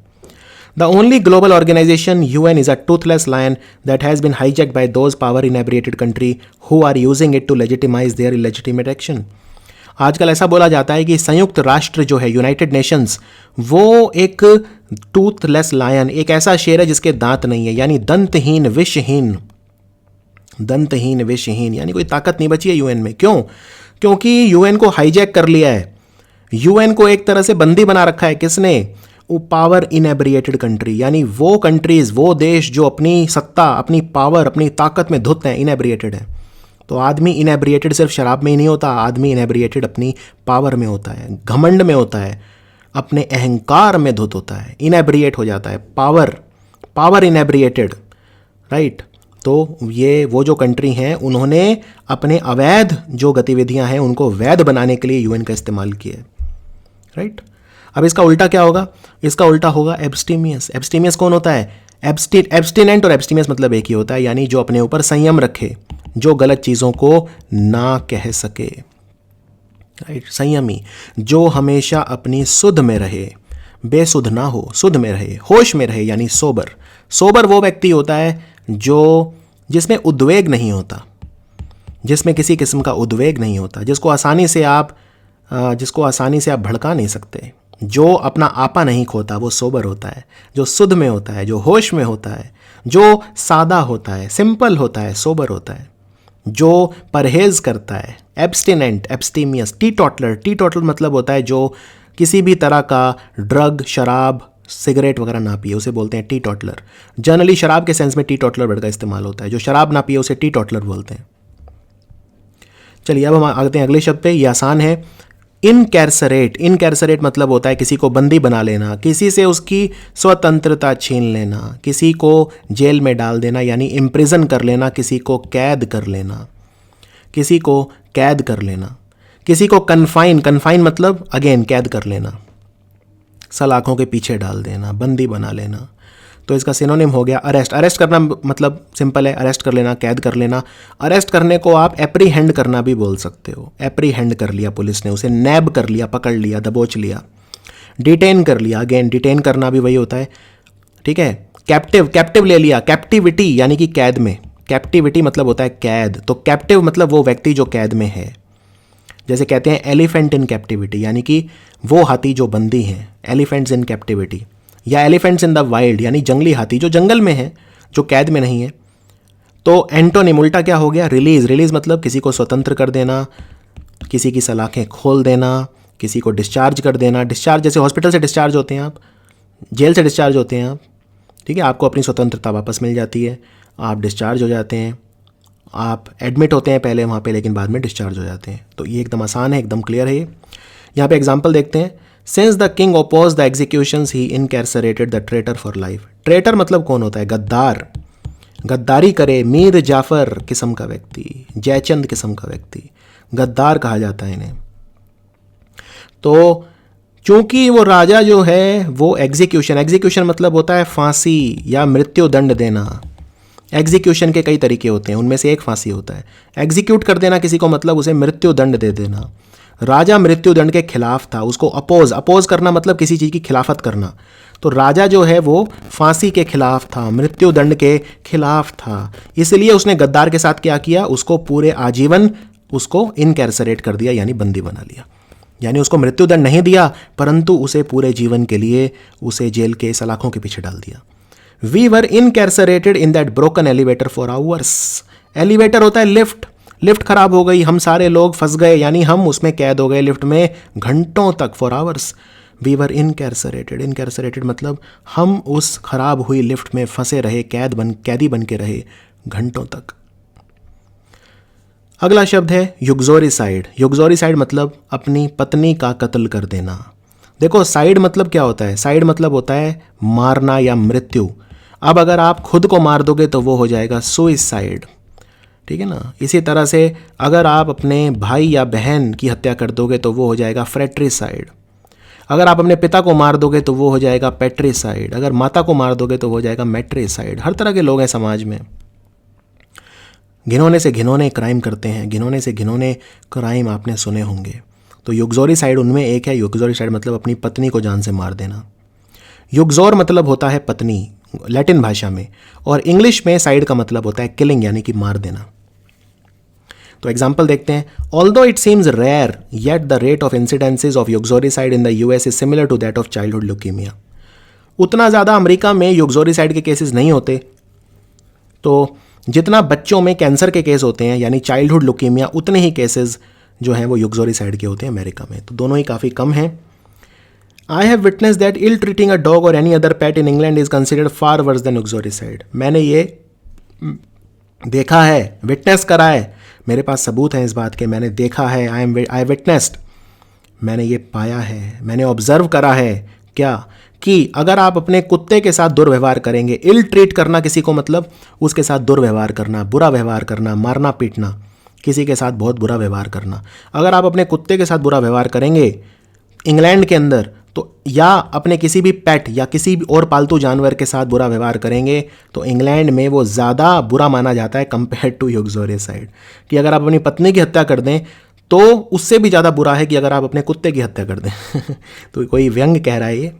The only global organization UN is a toothless lion that has been hijacked by those power inebriated country who are using it to legitimize their illegitimate action. आजकल ऐसा बोला जाता है कि संयुक्त राष्ट्र जो है, यूनाइटेड नेशंस, वो एक टूथलेस लायन, एक ऐसा शेर है जिसके दांत नहीं है, यानी दंतहीन, विषहीन, दंतहीन, विषहीन, यानी कोई ताकत नहीं बची है UN में। क्यों? क्योंकि UN को हाईजैक कर लिया है। UN को एक तरह से बंदी बना रखा है। किसने? वो पावर इनेब्रिएटेड कंट्री, यानी वो कंट्रीज, वो देश जो अपनी सत्ता, अपनी पावर, अपनी ताकत में धुत हैं, इनेब्रिएटेड है। तो आदमी इनेब्रिएटेड सिर्फ शराब में ही नहीं होता, आदमी इनेब्रिएटेड अपनी पावर में होता है, घमंड में होता है, अपने अहंकार में धुत होता है, इनेब्रिएट हो जाता है। Power, power inebriated, right. तो ये वो जो कंट्री हैं उन्होंने अपने अवैध जो गतिविधियां हैं उनको वैध बनाने के लिए यूएन का इस्तेमाल किया है, राइट। अब इसका उल्टा क्या होगा? इसका उल्टा होगा एब्स्टीमियस। एब्स्टीमियस कौन होता है? एब्स्टिनेंट और एब्स्टीमियस मतलब एक ही होता है, यानी जो अपने ऊपर संयम रखे, जो गलत चीज़ों को ना कह सके, राइट। संयमी, जो हमेशा अपनी सुध में रहे, बेसुध ना हो, सुध में रहे, होश में रहे, यानी सोबर। सोबर वो व्यक्ति होता है जिसमें उद्वेग नहीं होता, जिसमें किसी किस्म का उद्वेग नहीं होता, जिसको आसानी से आप भड़का नहीं सकते, जो अपना आपा नहीं खोता, वो सोबर होता है। जो सुध में होता है, जो होश में होता है, जो सादा होता है, सिंपल होता है, सोबर होता है। जो परहेज करता है, एब्स्टिनेंट, एब्स्टीमियस। टीटॉटलर मतलब होता है जो किसी भी तरह का ड्रग, शराब, सिगरेट वगैरह ना पिए, उसे बोलते हैं टीटॉटलर। जनरली शराब के सेंस में टीटॉटलर वर्ड का इस्तेमाल होता है। जो शराब ना पिए उसे टीटॉटलर बोलते हैं। चलिए अब हम आते हैं अगले शब्द पे। ये आसान है। इनकैरसरेट। इनकैरसरेट मतलब होता है किसी को बंदी बना लेना, किसी से उसकी स्वतंत्रता छीन लेना, किसी को जेल में डाल देना, यानी इम्प्रिजन कर लेना, किसी को कैद कर लेना, किसी को कैद कर लेना, किसी को कन्फाइन मतलब अगेन कैद कर लेना, सलाखों के पीछे डाल देना, बंदी बना लेना। तो इसका सिनोनिम हो गया अरेस्ट। अरेस्ट करना मतलब सिंपल है, अरेस्ट कर लेना, कैद कर लेना। अरेस्ट करने को आप एप्रीहेंड करना भी बोल सकते हो। एप्रीहेंड कर लिया पुलिस ने, उसे नैब कर लिया, पकड़ लिया, दबोच लिया। डिटेन कर लिया, अगेन डिटेन करना भी वही होता है, ठीक है। कैप्टिव ले लिया, कैप्टिविटी यानी कि कैद में। कैप्टिविटी मतलब होता है कैद, तो कैप्टिव मतलब वो व्यक्ति जो कैद में है। जैसे कहते हैं एलिफेंट इन कैप्टिविटी, यानी कि वो हाथी जो बंदी हैं, एलिफेंट्स इन कैप्टिविटी, या एलिफेंट्स इन द वाइल्ड, यानी जंगली हाथी जो जंगल में है, जो कैद में नहीं है। तो एंटोनिम उल्टा क्या हो गया? रिलीज। रिलीज मतलब किसी को स्वतंत्र कर देना, किसी की सलाखें खोल देना, किसी को डिस्चार्ज कर देना। डिस्चार्ज जैसे हॉस्पिटल से डिस्चार्ज होते हैं आप, जेल से डिस्चार्ज होते हैं आप, ठीक है। आपको अपनी स्वतंत्रता वापस मिल जाती है, आप डिस्चार्ज हो जाते हैं। आप एडमिट होते हैं पहले वहाँ पे, लेकिन बाद में डिस्चार्ज हो जाते हैं। तो ये एकदम आसान है, एकदम क्लियर है। यहाँ पे एग्जाम्पल देखते हैं। Since the king oppose the executions he incarcerated the traitor for life. Traitor मतलब कौन होता है? गद्दार, गद्दारी करे, मीर जाफर किस्म का व्यक्ति, जयचंद किस्म का व्यक्ति, गद्दार कहा जाता है इन्हें। तो चूंकि वो राजा जो है वो एग्जीक्यूशन मतलब होता है फांसी या मृत्यु दंड देना। एग्जीक्यूशन के कई तरीके होते हैं, उनमें से एक फांसी होता है। एग्जीक्यूट कर देना किसी को मतलब उसे मृत्यु दंड दे देना। राजा मृत्यु दंड के खिलाफ था, उसको अपोज करना मतलब किसी चीज़ की खिलाफत करना। तो राजा जो है वो फांसी के खिलाफ था, मृत्यु दंड के खिलाफ था, इसलिए उसने गद्दार के साथ क्या किया? उसको पूरे आजीवन उसको इनकैरसरेट कर दिया, यानी बंदी बना लिया। यानी उसको मृत्यु दंड नहीं दिया, परंतु उसे पूरे जीवन के लिए उसे जेल के सलाखों के पीछे डाल दिया। We were incarcerated in that broken elevator for hours. Elevator होता है लिफ्ट, लिफ्ट खराब हो गई, हम सारे लोग फंस गए, यानी हम उसमें कैद हो गए लिफ्ट में घंटों तक, for hours. We were incarcerated. Incarcerated मतलब हम उस खराब हुई लिफ्ट में फंसे रहे, कैदी बन के रहे घंटों तक। अगला शब्द है युक्सोरिसाइड। युक्सोरिसाइड मतलब अपनी पत्नी का कत्ल कर देना। देखो साइड मतलब क्या होता है? साइड मतलब होता है मारना या मृत्यु। अब अगर आप खुद को मार दोगे तो वो हो जाएगा सुइसाइड, ठीक है ना। इसी तरह से अगर आप अपने भाई या बहन की हत्या कर दोगे तो वो हो जाएगा फ्रेट्रिसाइड। अगर आप अपने पिता को मार दोगे तो वो हो जाएगा पेट्रिसाइड। अगर माता को मार दोगे तो वो हो जाएगा मैट्रिसाइड। हर तरह के लोग हैं समाज में, घिनौने से घिनौने क्राइम करते हैं, घिनौने से घिनौने क्राइम आपने सुने होंगे। तो युक्सोरिसाइड उनमें एक है। युक्सोरिसाइड मतलब अपनी पत्नी को जान से मार देना। युक्सोर मतलब होता है पत्नी लैटिन भाषा में, और इंग्लिश में साइड का मतलब होता है किलिंग, यानी कि मार देना। तो एग्जाम्पल देखते हैं। Although it seems rare yet the rate of incidences of uxoricide in the US is similar to that of childhood leukemia. उतना ज़्यादा अमेरिका में युक्सोरिसाइड के केसेस नहीं होते, तो जितना बच्चों में कैंसर के केस होते हैं यानी चाइल्डहुड ल्यूकीमिया, उतने ही केसेस जो हैं वो युक्सोरिसाइड के होते हैं अमेरिका में। तो दोनों ही काफ़ी कम हैं। I have witness that ill treating a dog or any other pet in England is considered far worse than uxoricide. मैंने ये देखा है, विटनेस करा है, मेरे पास सबूत हैं इस बात के। मैंने देखा है, आई विटनेस्ड, मैंने ये पाया है, मैंने ऑब्जर्व करा है क्या कि अगर आप अपने कुत्ते के साथ दुर्व्यवहार करेंगे, इल ट्रीट करना किसी को मतलब उसके साथ दुर्व्यवहार करना, बुरा व्यवहार करना, मारना पीटना, किसी के साथ बहुत बुरा व्यवहार करना। अगर आप अपने कुत्ते के साथ बुरा व्यवहार करेंगे इंग्लैंड के अंदर तो, या अपने किसी भी पेट या किसी भी और पालतू जानवर के साथ बुरा व्यवहार करेंगे तो इंग्लैंड में वो ज़्यादा बुरा माना जाता है कंपेयर टू युक्सोरियसाइड। कि अगर आप अपनी पत्नी की हत्या कर दें तो उससे भी ज़्यादा बुरा है कि अगर आप अपने कुत्ते की हत्या कर दें। तो कोई व्यंग कह रहा है ये।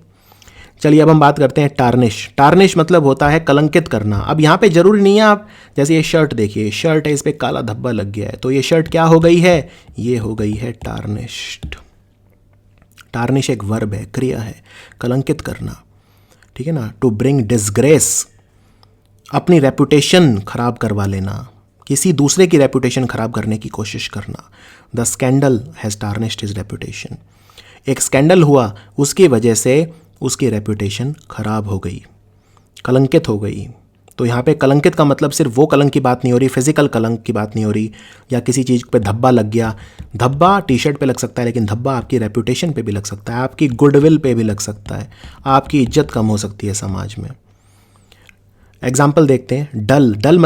चलिए अब हम बात करते हैं टार्निश। टार्निश मतलब होता है कलंकित करना। अब यहाँ पे जरूरी नहीं है आप, जैसे ये शर्ट देखिए, शर्ट है, इस पर काला धब्बा लग गया है, तो ये शर्ट क्या हो गई है, ये हो गई है टार्निश्ड। टार्निश एक वर्ब है, क्रिया है, कलंकित करना, ठीक है ना। टू ब्रिंग डिसग्रेस, अपनी रेपुटेशन खराब करवा लेना, किसी दूसरे की रेपुटेशन खराब करने की कोशिश करना। The scandal has tarnished his reputation. एक स्कैंडल हुआ, उसकी वजह से उसकी रेपुटेशन खराब हो गई, कलंकित हो गई। तो यहाँ पे कलंकित का मतलब सिर्फ वो कलंक की बात नहीं हो रही, फिजिकल कलंक की बात नहीं हो रही, या किसी चीज़ पे धब्बा लग गया। धब्बा टी शर्ट पे लग सकता है, लेकिन धब्बा आपकी रेपुटेशन पे भी लग सकता है, आपकी गुडविल पे भी लग सकता है, आपकी इज्जत कम हो सकती है समाज में। एग्जाम्पल देखते हैं। डल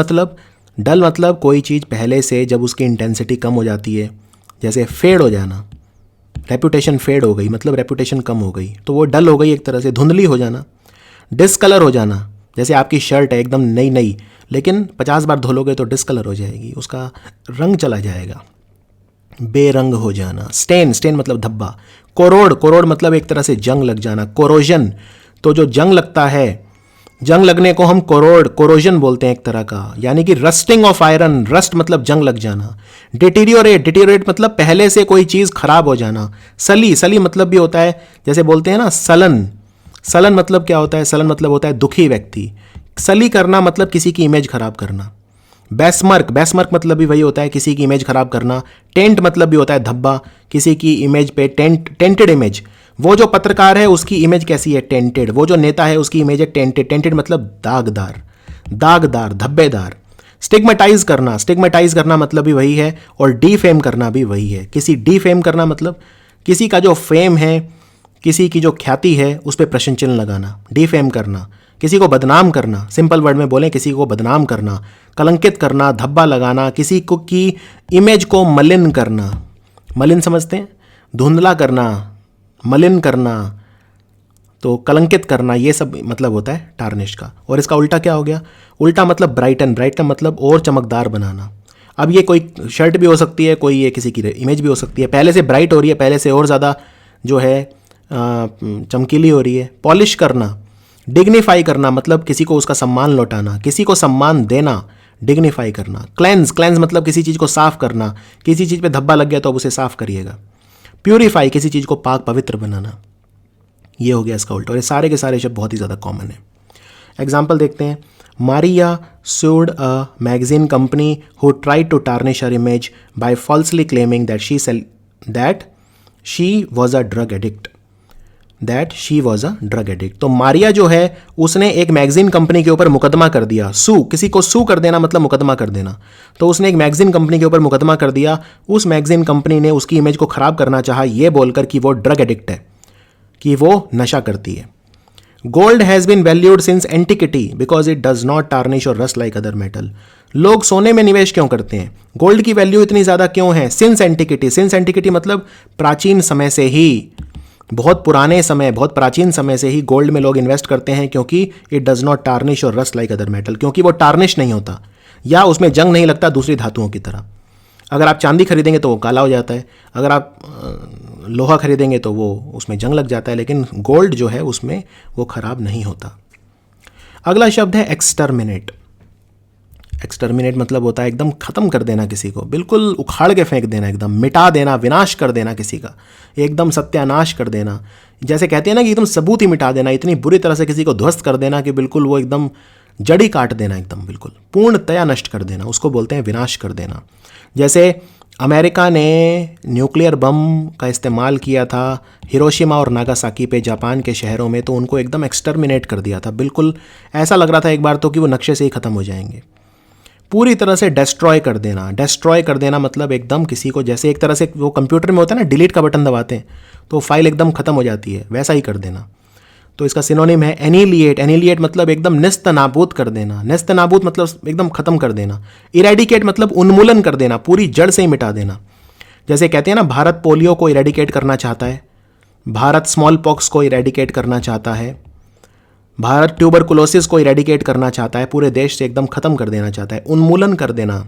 मतलब कोई चीज़ पहले से जब उसकी इंटेंसिटी कम हो जाती है, जैसे फेड हो जाना, रेपुटेशन फेड हो गई मतलब रेपुटेशन कम हो गई, तो वो डल हो गई एक तरह से, धुंधली हो जाना। डिसकलर हो जाना, जैसे आपकी शर्ट है एकदम नई लेकिन 50 बार धो लोगे तो डिसकलर हो जाएगी, उसका रंग चला जाएगा, बेरंग हो जाना। स्टेन मतलब धब्बा। कोरोड मतलब एक तरह से जंग लग जाना, कोरोजन। तो जो जंग लगता है, जंग लगने को हम कोरोजन बोलते हैं एक तरह का, यानी कि रस्टिंग ऑफ आयरन। रस्ट मतलब जंग लग जाना। डिटीरियोरेट मतलब पहले से कोई चीज़ खराब हो जाना। सली मतलब भी होता है, जैसे बोलते हैं ना सलन मतलब क्या होता है, सलन मतलब होता है दुखी व्यक्ति। सली करना मतलब किसी की इमेज खराब करना। बेसमर्क मतलब भी वही होता है, किसी की इमेज खराब करना। टेंट मतलब भी होता है धब्बा, किसी की इमेज पे टेंटेड इमेज। वो जो पत्रकार है उसकी इमेज कैसी है, टेंटेड। वो जो नेता है उसकी इमेज है टेंटेड मतलब दागदार, धब्बेदार। स्टिग्मेटाइज करना मतलब भी वही है, और डीफेम करना भी वही है। डीफेम करना मतलब किसी का जो फेम है, किसी की जो ख्याति है उस पर प्रश्न चिन्ह लगाना। डीफेम करना, किसी को बदनाम करना, सिंपल वर्ड में बोलें किसी को बदनाम करना, कलंकित करना, धब्बा लगाना, किसी को की इमेज को मलिन करना। मलिन समझते हैं, धुंधला करना, मलिन करना, तो कलंकित करना, ये सब मतलब होता है टार्निश का। और इसका उल्टा क्या हो गया, उल्टा मतलब ब्राइटन मतलब और चमकदार बनाना। अब ये कोई शर्ट भी हो सकती है, कोई ये किसी की इमेज भी हो सकती है, पहले से ब्राइट हो रही है, पहले से और ज़्यादा जो है चमकीली हो रही है। पॉलिश करना, डिग्निफाई करना मतलब किसी को उसका सम्मान लौटाना, किसी को सम्मान देना, डिग्निफाई करना। क्लेंज मतलब किसी चीज़ को साफ करना, किसी चीज़ पे धब्बा लग गया तो अब उसे साफ करिएगा। प्यूरिफाई किसी चीज़ को पाक पवित्र बनाना, ये हो गया इसका उल्टा। और ये सारे के सारे शब्द बहुत ही ज़्यादा कॉमन है। एग्जाम्पल देखते हैं। Maria sued a magazine company who tried to tarnish her image by falsely claiming that she was a drug addict. तो मारिया जो है उसने एक मैगजीन कंपनी के ऊपर मुकदमा कर दिया। किसी को सू कर देना मतलब मुकदमा कर देना। तो उसने एक मैगजीन कंपनी के ऊपर मुकदमा कर दिया। उस मैगजीन कंपनी ने उसकी इमेज को खराब करना चाहा ये बोलकर कि वो ड्रग एडिक्ट है, कि वो नशा करती है। Gold has been valued since antiquity because it does not tarnish or rust like other metal. लोग सोने में निवेश क्यों करते हैं, गोल्ड की वैल्यू इतनी ज़्यादा क्यों है? सिंस एंटिकिटी मतलब प्राचीन समय से ही, बहुत पुराने समय, बहुत प्राचीन समय से ही गोल्ड में लोग इन्वेस्ट करते हैं, क्योंकि it does not tarnish or rust like other metal, क्योंकि वो टार्निश नहीं होता या उसमें जंग नहीं लगता दूसरी धातुओं की तरह। अगर आप चांदी खरीदेंगे तो वो काला हो जाता है, अगर आप लोहा खरीदेंगे तो वो उसमें जंग लग जाता है, लेकिन गोल्ड जो है उसमें वो खराब नहीं होता। अगला शब्द है एक्सटर्मिनेट। एक्सटर्मिनेट मतलब होता है एकदम ख़त्म कर देना, किसी को बिल्कुल उखाड़ के फेंक देना, एकदम मिटा देना, विनाश कर देना, किसी का एकदम सत्यानाश कर देना। जैसे कहते हैं ना कि एकदम सबूत ही मिटा देना, इतनी बुरी तरह से किसी को ध्वस्त कर देना कि बिल्कुल वो एकदम जड़ी काट देना, एकदम बिल्कुल पूर्णतया नष्ट कर देना, उसको बोलते हैं विनाश कर देना। जैसे अमेरिका ने न्यूक्लियर बम का इस्तेमाल किया था हिरोशिमा और नागासाकी पे, जापान के शहरों में, तो उनको एकदम एक्सटर्मिनेट कर दिया था। बिल्कुल ऐसा लग रहा था एक बार तो कि वो नक्शे से ही ख़त्म हो जाएंगे। पूरी तरह से डिस्ट्रॉय कर देना मतलब एकदम किसी को, जैसे एक तरह से वो कंप्यूटर में होता है ना डिलीट का बटन दबाते हैं तो फाइल एकदम ख़त्म हो जाती है, वैसा ही कर देना। तो इसका सिनोनिम है एनिलिएट। एनिलिएट मतलब एकदम नेस्त नाबूद कर देना। नेस्त नाबूद मतलब एकदम खत्म कर देना। इरेडिकेट मतलब उन्मूलन कर देना, पूरी जड़ से ही मिटा देना। जैसे कहते हैं ना, भारत पोलियो को इरेडिकेट करना चाहता है, भारत स्मॉल पॉक्स को इरेडिकेट करना चाहता है, भारत ट्यूबरकुलोसिस को इरेडिकेट करना चाहता है, पूरे देश से एकदम खत्म कर देना चाहता है। उन्मूलन कर देना,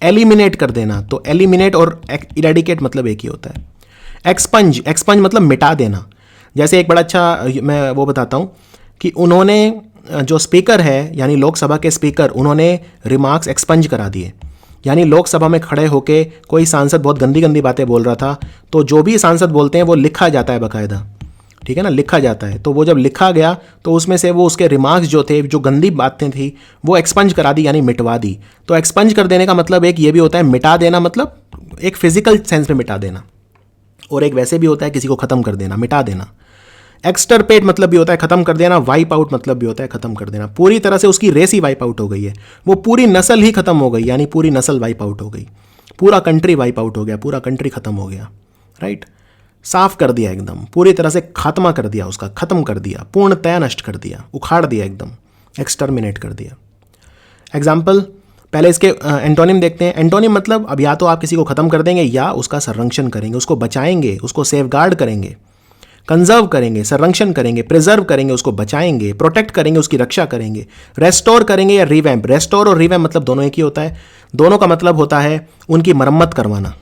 एलिमिनेट कर देना। तो एलिमिनेट और इरेडिकेट मतलब एक ही होता है। एक्सपंज, एक्सपंज मतलब मिटा देना। जैसे एक बड़ा अच्छा मैं वो बताता हूँ कि उन्होंने जो स्पीकर है यानी लोकसभा के स्पीकर, उन्होंने रिमार्क्स एक्सपंज करा दिए। यानी लोकसभा में खड़े होके कोई सांसद बहुत गंदी गंदी बातें बोल रहा था, तो जो भी सांसद बोलते हैं वो लिखा जाता है बाकायदा, ठीक है ना, लिखा जाता है। तो वो जब लिखा गया तो उसमें से वो उसके रिमार्क्स जो थे, जो गंदी बातें थी, वो एक्सपंज करा दी यानी मिटवा दी। तो एक्सपंज कर देने का मतलब एक ये भी होता है, मिटा देना मतलब एक फिजिकल सेंस में मिटा देना, और एक वैसे भी होता है किसी को ख़त्म कर देना, मिटा देना। एक्सटरपेट मतलब भी होता है ख़त्म कर देना। वाइप आउट मतलब भी होता है ख़त्म कर देना। पूरी तरह से उसकी रेस ही वाइप आउट हो गई है, वो पूरी नस्ल ही ख़त्म हो गई, यानी पूरी नस्ल वाइप आउट हो गई, पूरा कंट्री वाइप आउट हो गया, पूरा कंट्री ख़त्म हो गया, राइट। साफ कर दिया एकदम, पूरी तरह से खात्मा कर दिया उसका, ख़त्म कर दिया, पूर्णतया नष्ट कर दिया, उखाड़ दिया एकदम, एक्सटर्मिनेट कर दिया। एग्जाम्पल, पहले इसके एंटोनिम देखते हैं। एंटोनिम मतलब अब या तो आप किसी को ख़त्म कर देंगे या उसका संरक्षण करेंगे, उसको बचाएंगे, उसको सेफगार्ड करेंगे, कंजर्व करेंगे, संरक्षण करेंगे, प्रिजर्व करेंगे, उसको बचाएंगे, प्रोटेक्ट करेंगे, उसकी रक्षा करेंगे, रेस्टोर करेंगे या रिवैम्प। रेस्टोर और रिवैम्प मतलब दोनों एक ही होता है। दोनों का मतलब होता है उनकी मरम्मत करवाना।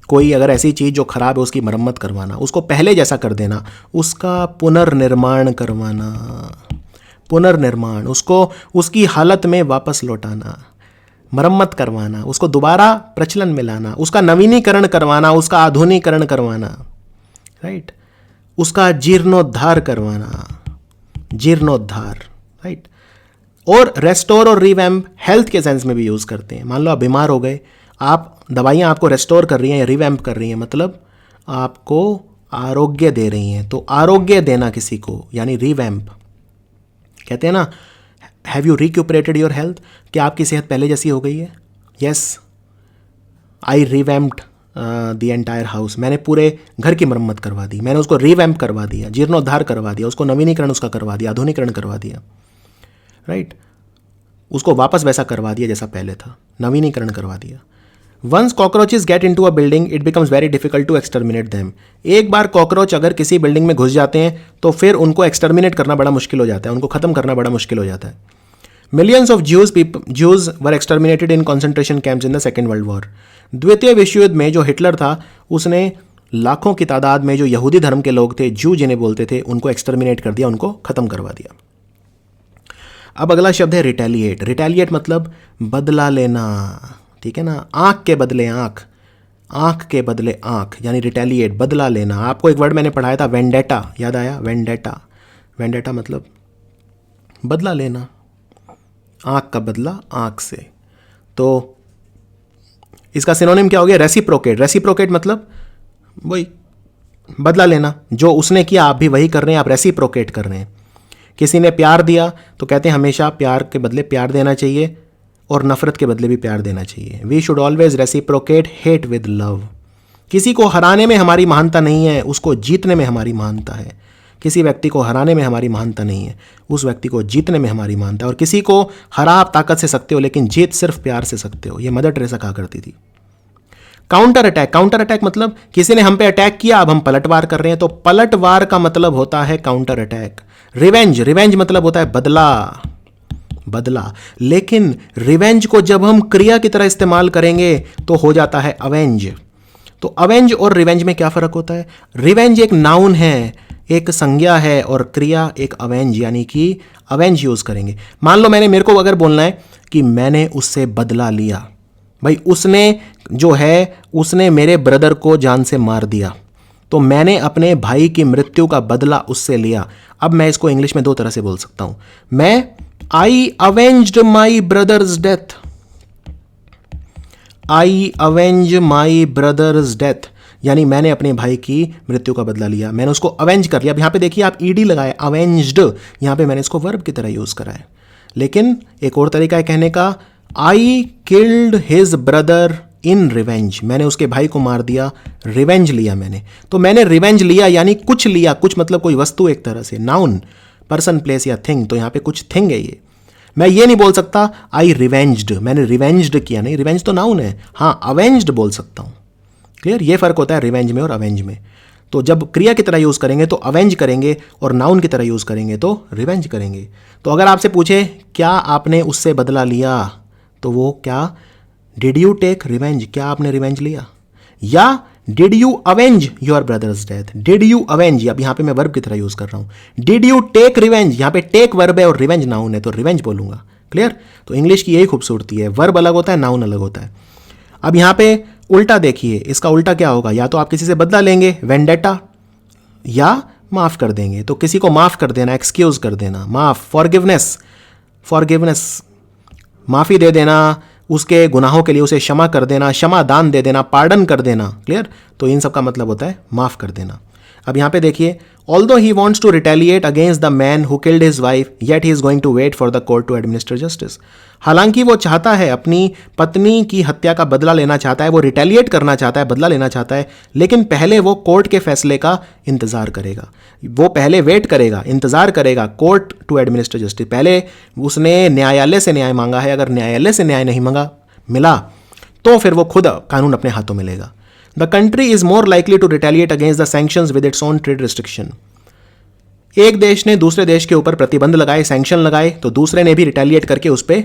कोई अगर ऐसी चीज़ जो खराब है उसकी मरम्मत करवाना, उसको पहले जैसा कर देना, उसका पुनर्निर्माण करवाना, पुनर्निर्माण, उसको उसकी हालत में वापस लौटाना, मरम्मत करवाना, उसको दोबारा प्रचलन में लाना, उसका नवीनीकरण करवाना, उसका आधुनिकीकरण करवाना, राइट, उसका जीर्णोद्धार करवाना, जीर्णोद्धार, राइट। और रेस्टोर और रिवैम्प हेल्थ के सेंस में भी यूज़ करते हैं। मान लो आप बीमार हो गए, आप दवाइयाँ आपको रेस्टोर कर रही हैं या रिवैम्प कर रही हैं, मतलब आपको आरोग्य दे रही हैं। तो आरोग्य देना किसी को यानी रिवैम्प। कहते हैं ना, हैव यू रिक्यूपरेटेड योर हेल्थ, क्या आपकी सेहत पहले जैसी हो गई है? Yes, I revamped the entire house, मैंने पूरे घर की मरम्मत करवा दी, मैंने उसको रिवैम्प करवा दिया, जीर्णोद्धार करवा दिया, उसको नवीनीकरण उसका करवा दिया, आधुनिकीकरण करवा दिया, राइट, उसको वापस वैसा करवा दिया जैसा पहले था, नवीनीकरण करवा दिया। Once cockroaches get into a building it becomes very difficult to exterminate them. एक बार कॉकरोच अगर किसी बिल्डिंग में घुस जाते हैं तो फिर उनको एक्सटर्मिनेट करना बड़ा मुश्किल हो जाता है, उनको खत्म करना बड़ा मुश्किल हो जाता है। Millions of Jews were exterminated in concentration camps in the second world war. द्वितीय विश्व युद्ध में जो हिटलर था उसने लाखों की तादाद में जो यहूदी धर्म के लोग थे, जू जिन्हें बोलते थे, उनको एक्सटर्मिनेट कर दिया, उनको खत्म करवा दिया। अब अगला शब्द है रिटेलिएट। रिटेलिएट मतलब बदला लेना, ठीक है ना, आंख के बदले आंख, आंख के बदले आंख यानी रिटेलिएट, बदला लेना। आपको एक वर्ड मैंने पढ़ाया था वेंडेटा, याद आया? वेंडेटा, वेंडेटा मतलब बदला लेना, आंख का बदला आंख से। तो इसका सिनोनिम क्या हो गया? रेसिप्रोकेट। रेसिप्रोकेट मतलब वही बदला लेना, जो उसने किया आप भी वही कर रहे हैं, आप रेसिप्रोकेट कर रहे हैं। किसी ने प्यार दिया तो कहते हैं हमेशा प्यार के बदले प्यार देना चाहिए और नफरत के बदले भी प्यार देना चाहिए। We should always reciprocate hate with love. किसी को हराने में हमारी महानता नहीं है, उसको जीतने में हमारी महानता है। किसी व्यक्ति को हराने में हमारी महानता नहीं है, उस व्यक्ति को जीतने में हमारी महानता है। और किसी को हरा आप ताकत से सकते हो लेकिन जीत सिर्फ प्यार से सकते हो। ये मदर टेरेसा कहा करती थी। Counter attack. काउंटर अटैक मतलब किसी ने हम पे अटैक किया, अब हम पलटवार कर रहे हैं, तो पलटवार का मतलब होता है काउंटर अटैक। रिवेंज। रिवेंज मतलब होता है बदला, बदला। लेकिन रिवेंज को जब हम क्रिया की तरह इस्तेमाल करेंगे तो हो जाता है अवेंज। तो अवेंज और रिवेंज में क्या फर्क होता है? रिवेंज एक नाउन है, एक संज्ञा है, और क्रिया एक अवेंज, यानी कि अवेंज यूज करेंगे। मान लो मेरे को अगर बोलना है कि मैंने उससे बदला लिया, भाई उसने जो है उसने मेरे ब्रदर को जान से मार दिया, तो मैंने अपने भाई की मृत्यु का बदला उससे लिया। अब मैं इसको इंग्लिश में दो तरह से बोल सकता हूं। मैं आई अवेंज्ड माई ब्रदर्स डेथ, आई अवेंज माई ब्रदर्स डेथ, यानी मैंने अपने भाई की मृत्यु का बदला लिया, मैंने उसको अवेंज कर लिया। अब यहां पे देखिए आप ईडी लगाए, अवेंज्ड, यहां पे मैंने इसको वर्ब की तरह यूज करा है। लेकिन एक और तरीका है कहने का, I killed his brother in revenge, मैंने उसके भाई को मार दिया, रिवेंज लिया मैंने। तो मैंने रिवेंज लिया यानी कुछ लिया, कुछ मतलब कोई वस्तु एक तरह से, नाउन, पर्सन, प्लेस या थिंग, तो यहाँ पे कुछ थिंग है ये। मैं ये नहीं बोल सकता आई रिवेंज्ड, मैंने रिवेंज्ड किया, नहीं, रिवेंज तो नाउन है। हाँ, अवेंज्ड बोल सकता हूँ। क्लियर, ये फर्क होता है रिवेंज में और अवेंज में। तो जब क्रिया की तरह यूज़ करेंगे तो अवेंज करेंगे और नाउन की तरह यूज़ करेंगे तो रिवेंज करेंगे। तो अगर आपसे पूछे क्या आपने उससे बदला लिया, तो वो क्या, डिड यू टेक रिवेंज, क्या आपने रिवेंज लिया, या did you avenge your brothers death, did you avenge, अब यहां पे मैं वर्ब की तरह यूज कर रहा हूं। डिड यू टेक रिवेंज, यहां पे टेक वर्ब है और रिवेंज नाउन है, तो रिवेंज बोलूंगा। क्लियर, तो इंग्लिश की यही खूबसूरती है, वर्ब अलग होता है, नाउन अलग होता है। अब यहां पे उल्टा देखिए, इसका उल्टा क्या होगा, या तो आप किसी से बदला लेंगे वेंडेटा, या माफ कर देंगे। तो किसी को माफ कर देना, एक्सक्यूज कर देना, माफ, फॉरगिवनेस, फॉरगिवनेस, माफी दे देना उसके गुनाहों के लिए, उसे क्षमा कर देना, क्षमा दान दे देना, पार्डन कर देना। क्लियर, तो इन सब का मतलब होता है माफ कर देना। अब यहां पे देखिए, although he wants to retaliate against the man who killed his wife yet he is going to wait for the court to administer justice. हालांकि वो चाहता है, अपनी पत्नी की हत्या का बदला लेना चाहता है, वो रिटेलिएट करना चाहता है, बदला लेना चाहता है, लेकिन पहले वो कोर्ट के फैसले का इंतजार करेगा। वो पहले वेट करेगा, इंतजार करेगा, कोर्ट टू एडमिनिस्टर जस्टिस, पहले उसने न्यायालय से न्याय मांगा है, अगर न्यायालय से न्याय नहीं मांगा मिला तो फिर वो खुद कानून अपने हाथों में लेगा। The country is more likely to retaliate against the sanctions with its own trade restriction. एक देश ने दूसरे देश के ऊपर प्रतिबंध लगाए, सैंक्शन लगाए, तो दूसरे ने भी रिटेलिएट करके उस पर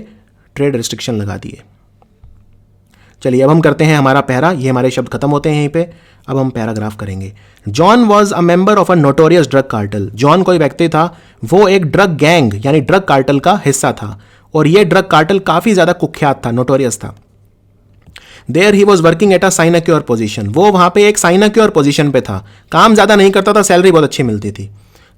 ट्रेड रिस्ट्रिक्शन लगा दिए। चलिए अब हम करते हैं हमारा पैरा, ये हमारे शब्द खत्म होते हैं यहीं पे। अब हम पैराग्राफ करेंगे। John was a member of a notorious drug cartel. John कोई व्यक्ति था, वो एक ड्रग गैंग यानी ड्रग कार्टल का हिस्सा था, और ये ड्रग कार्टल काफी ज्यादा कुख्यात था, नोटोरियस था। There he was working at a sinecure position, वो वहां पे एक साइनाक्योर पोजीशन पे था, काम ज्यादा नहीं करता था, सैलरी बहुत अच्छी मिलती थी,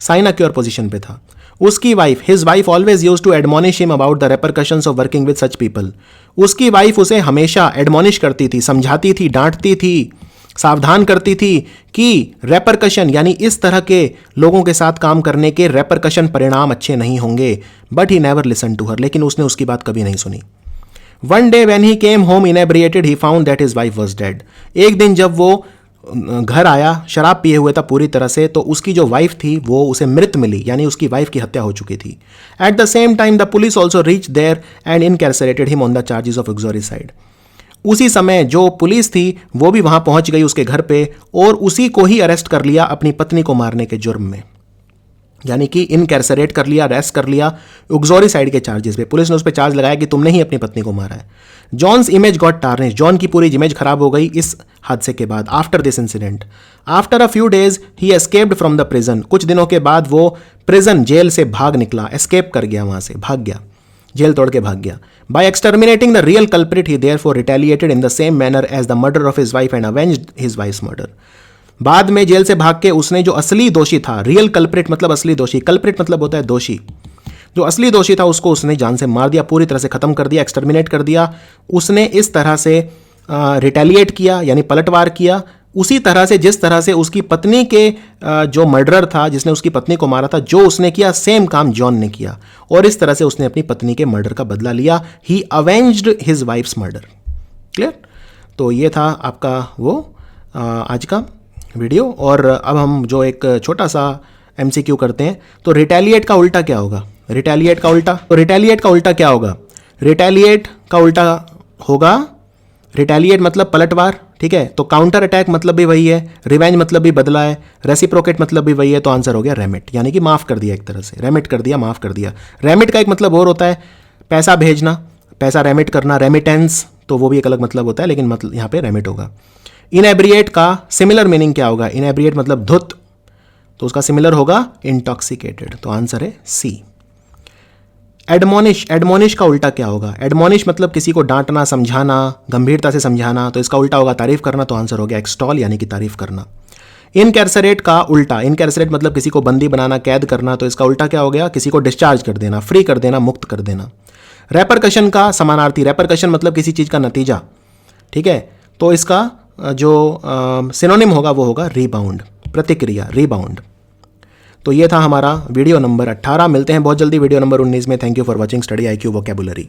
साइनाक्योर पोजीशन पे था। उसकी wife, his wife always used to admonish him about the repercussions of working with such people. उसकी वाइफ उसे हमेशा एडमोनिश करती थी, समझाती थी, डांटती थी, सावधान करती थी कि रेपरकशन यानी इस तरह के लोगों के साथ काम करने के रेपरकशन, परिणाम अच्छे नहीं होंगे। But he never listen to her, लेकिन उसने उसकी बात कभी नहीं सुनी। One day when he came home inebriated he found that his wife was dead. एक दिन जब वो घर आया, शराब पिए हुए था पूरी तरह से, तो उसकी जो वाइफ थी वो उसे मृत मिली, यानी उसकी वाइफ की हत्या हो चुकी थी। At the same time the police also reach there and incarcerated him on the charges of uxoricide. उसी समय जो पुलिस थी वो भी वहां पहुंच गई उसके घर पे, और उसी को ही अरेस्ट कर लिया अपनी पत्नी को मारने के जुर्म में, यानी कि इनकैर्सरेट कर लिया, अरेस्ट कर लिया एक्सोरिसाइड के चार्जेस पे। पुलिस ने उस पर चार्ज लगाया कि तुमने ही अपनी पत्नी को मारा है। John's image got tarnish, John की पूरी इमेज खराब हो गई इस हादसे के बाद। After this incident, after a few days he escaped from the prison, कुछ दिनों के बाद वो प्रिजन, जेल से भाग निकला, एस्केप कर गया, वहां से भाग गया, जेल तोड़ के भाग गया। By exterminating the real culprit he therefore retaliated in the same manner as the murder of his wife and avenged his wife's murder. बाद में जेल से भाग के उसने जो असली दोषी था, रियल कल्प्रिट मतलब असली दोषी, कल्प्रिट मतलब होता है दोषी, जो असली दोषी था उसको उसने जान से मार दिया, पूरी तरह से खत्म कर दिया, एक्सटर्मिनेट कर दिया। उसने इस तरह से रिटेलिएट किया यानी पलटवार किया, उसी तरह से जिस तरह से उसकी पत्नी के जो मर्डरर था, जिसने उसकी पत्नी को मारा था, जो उसने किया सेम काम जॉन ने किया, और इस तरह से उसने अपनी पत्नी के मर्डर का बदला लिया। ही avenged his wife's murder. Clear, तो ये था आपका वो आज का वीडियो। और अब हम जो एक छोटा सा MCQ करते हैं। तो रिटेलिएट का उल्टा क्या होगा, रिटेलिएट का उल्टा, तो रिटेलिएट का उल्टा क्या होगा, रिटेलिएट का उल्टा होगा, रिटेलिएट मतलब पलटवार, ठीक है। तो काउंटर अटैक मतलब भी वही है, रिवेंज मतलब भी बदला है, रेसिप्रोकेट मतलब भी वही है, तो आंसर हो गया रेमिट, यानी कि माफ कर दिया, एक तरह से रेमिट कर दिया, माफ कर दिया। रेमिट का एक मतलब और होता है पैसा भेजना, पैसा रेमिट करना, रेमिटेंस, तो वो भी एक अलग मतलब होता है, लेकिन मतलब यहाँ पे रेमिट होगा। इनेब्रिएट का सिमिलर मीनिंग क्या होगा, इनेब्रिएट मतलब धुत, तो उसका सिमिलर होगा इंटॉक्सिकेटेड, तो आंसर है सी। एडमोनिश, एडमोनिश का उल्टा क्या होगा, एडमोनिश मतलब किसी को डांटना, समझाना, गंभीरता से समझाना, तो इसका उल्टा होगा तारीफ करना, तो आंसर हो गया एक्सटॉल यानी कि तारीफ करना। इनकैर्सरेट का उल्टा, इनकैर्सरेट मतलब किसी को बंदी बनाना, कैद करना, तो इसका उल्टा क्या हो गया, किसी को डिस्चार्ज कर देना, फ्री कर देना, मुक्त कर देना। रेपरकशन का समानार्थी, रेपरकशन मतलब किसी चीज़ का नतीजा, ठीक है, तो इसका जो सिनोनिम होगा वो होगा रीबाउंड, प्रतिक्रिया, रीबाउंड। तो ये था हमारा वीडियो नंबर 18। मिलते हैं बहुत जल्दी वीडियो नंबर 19 में। Thank you for watching study IQ vocabulary.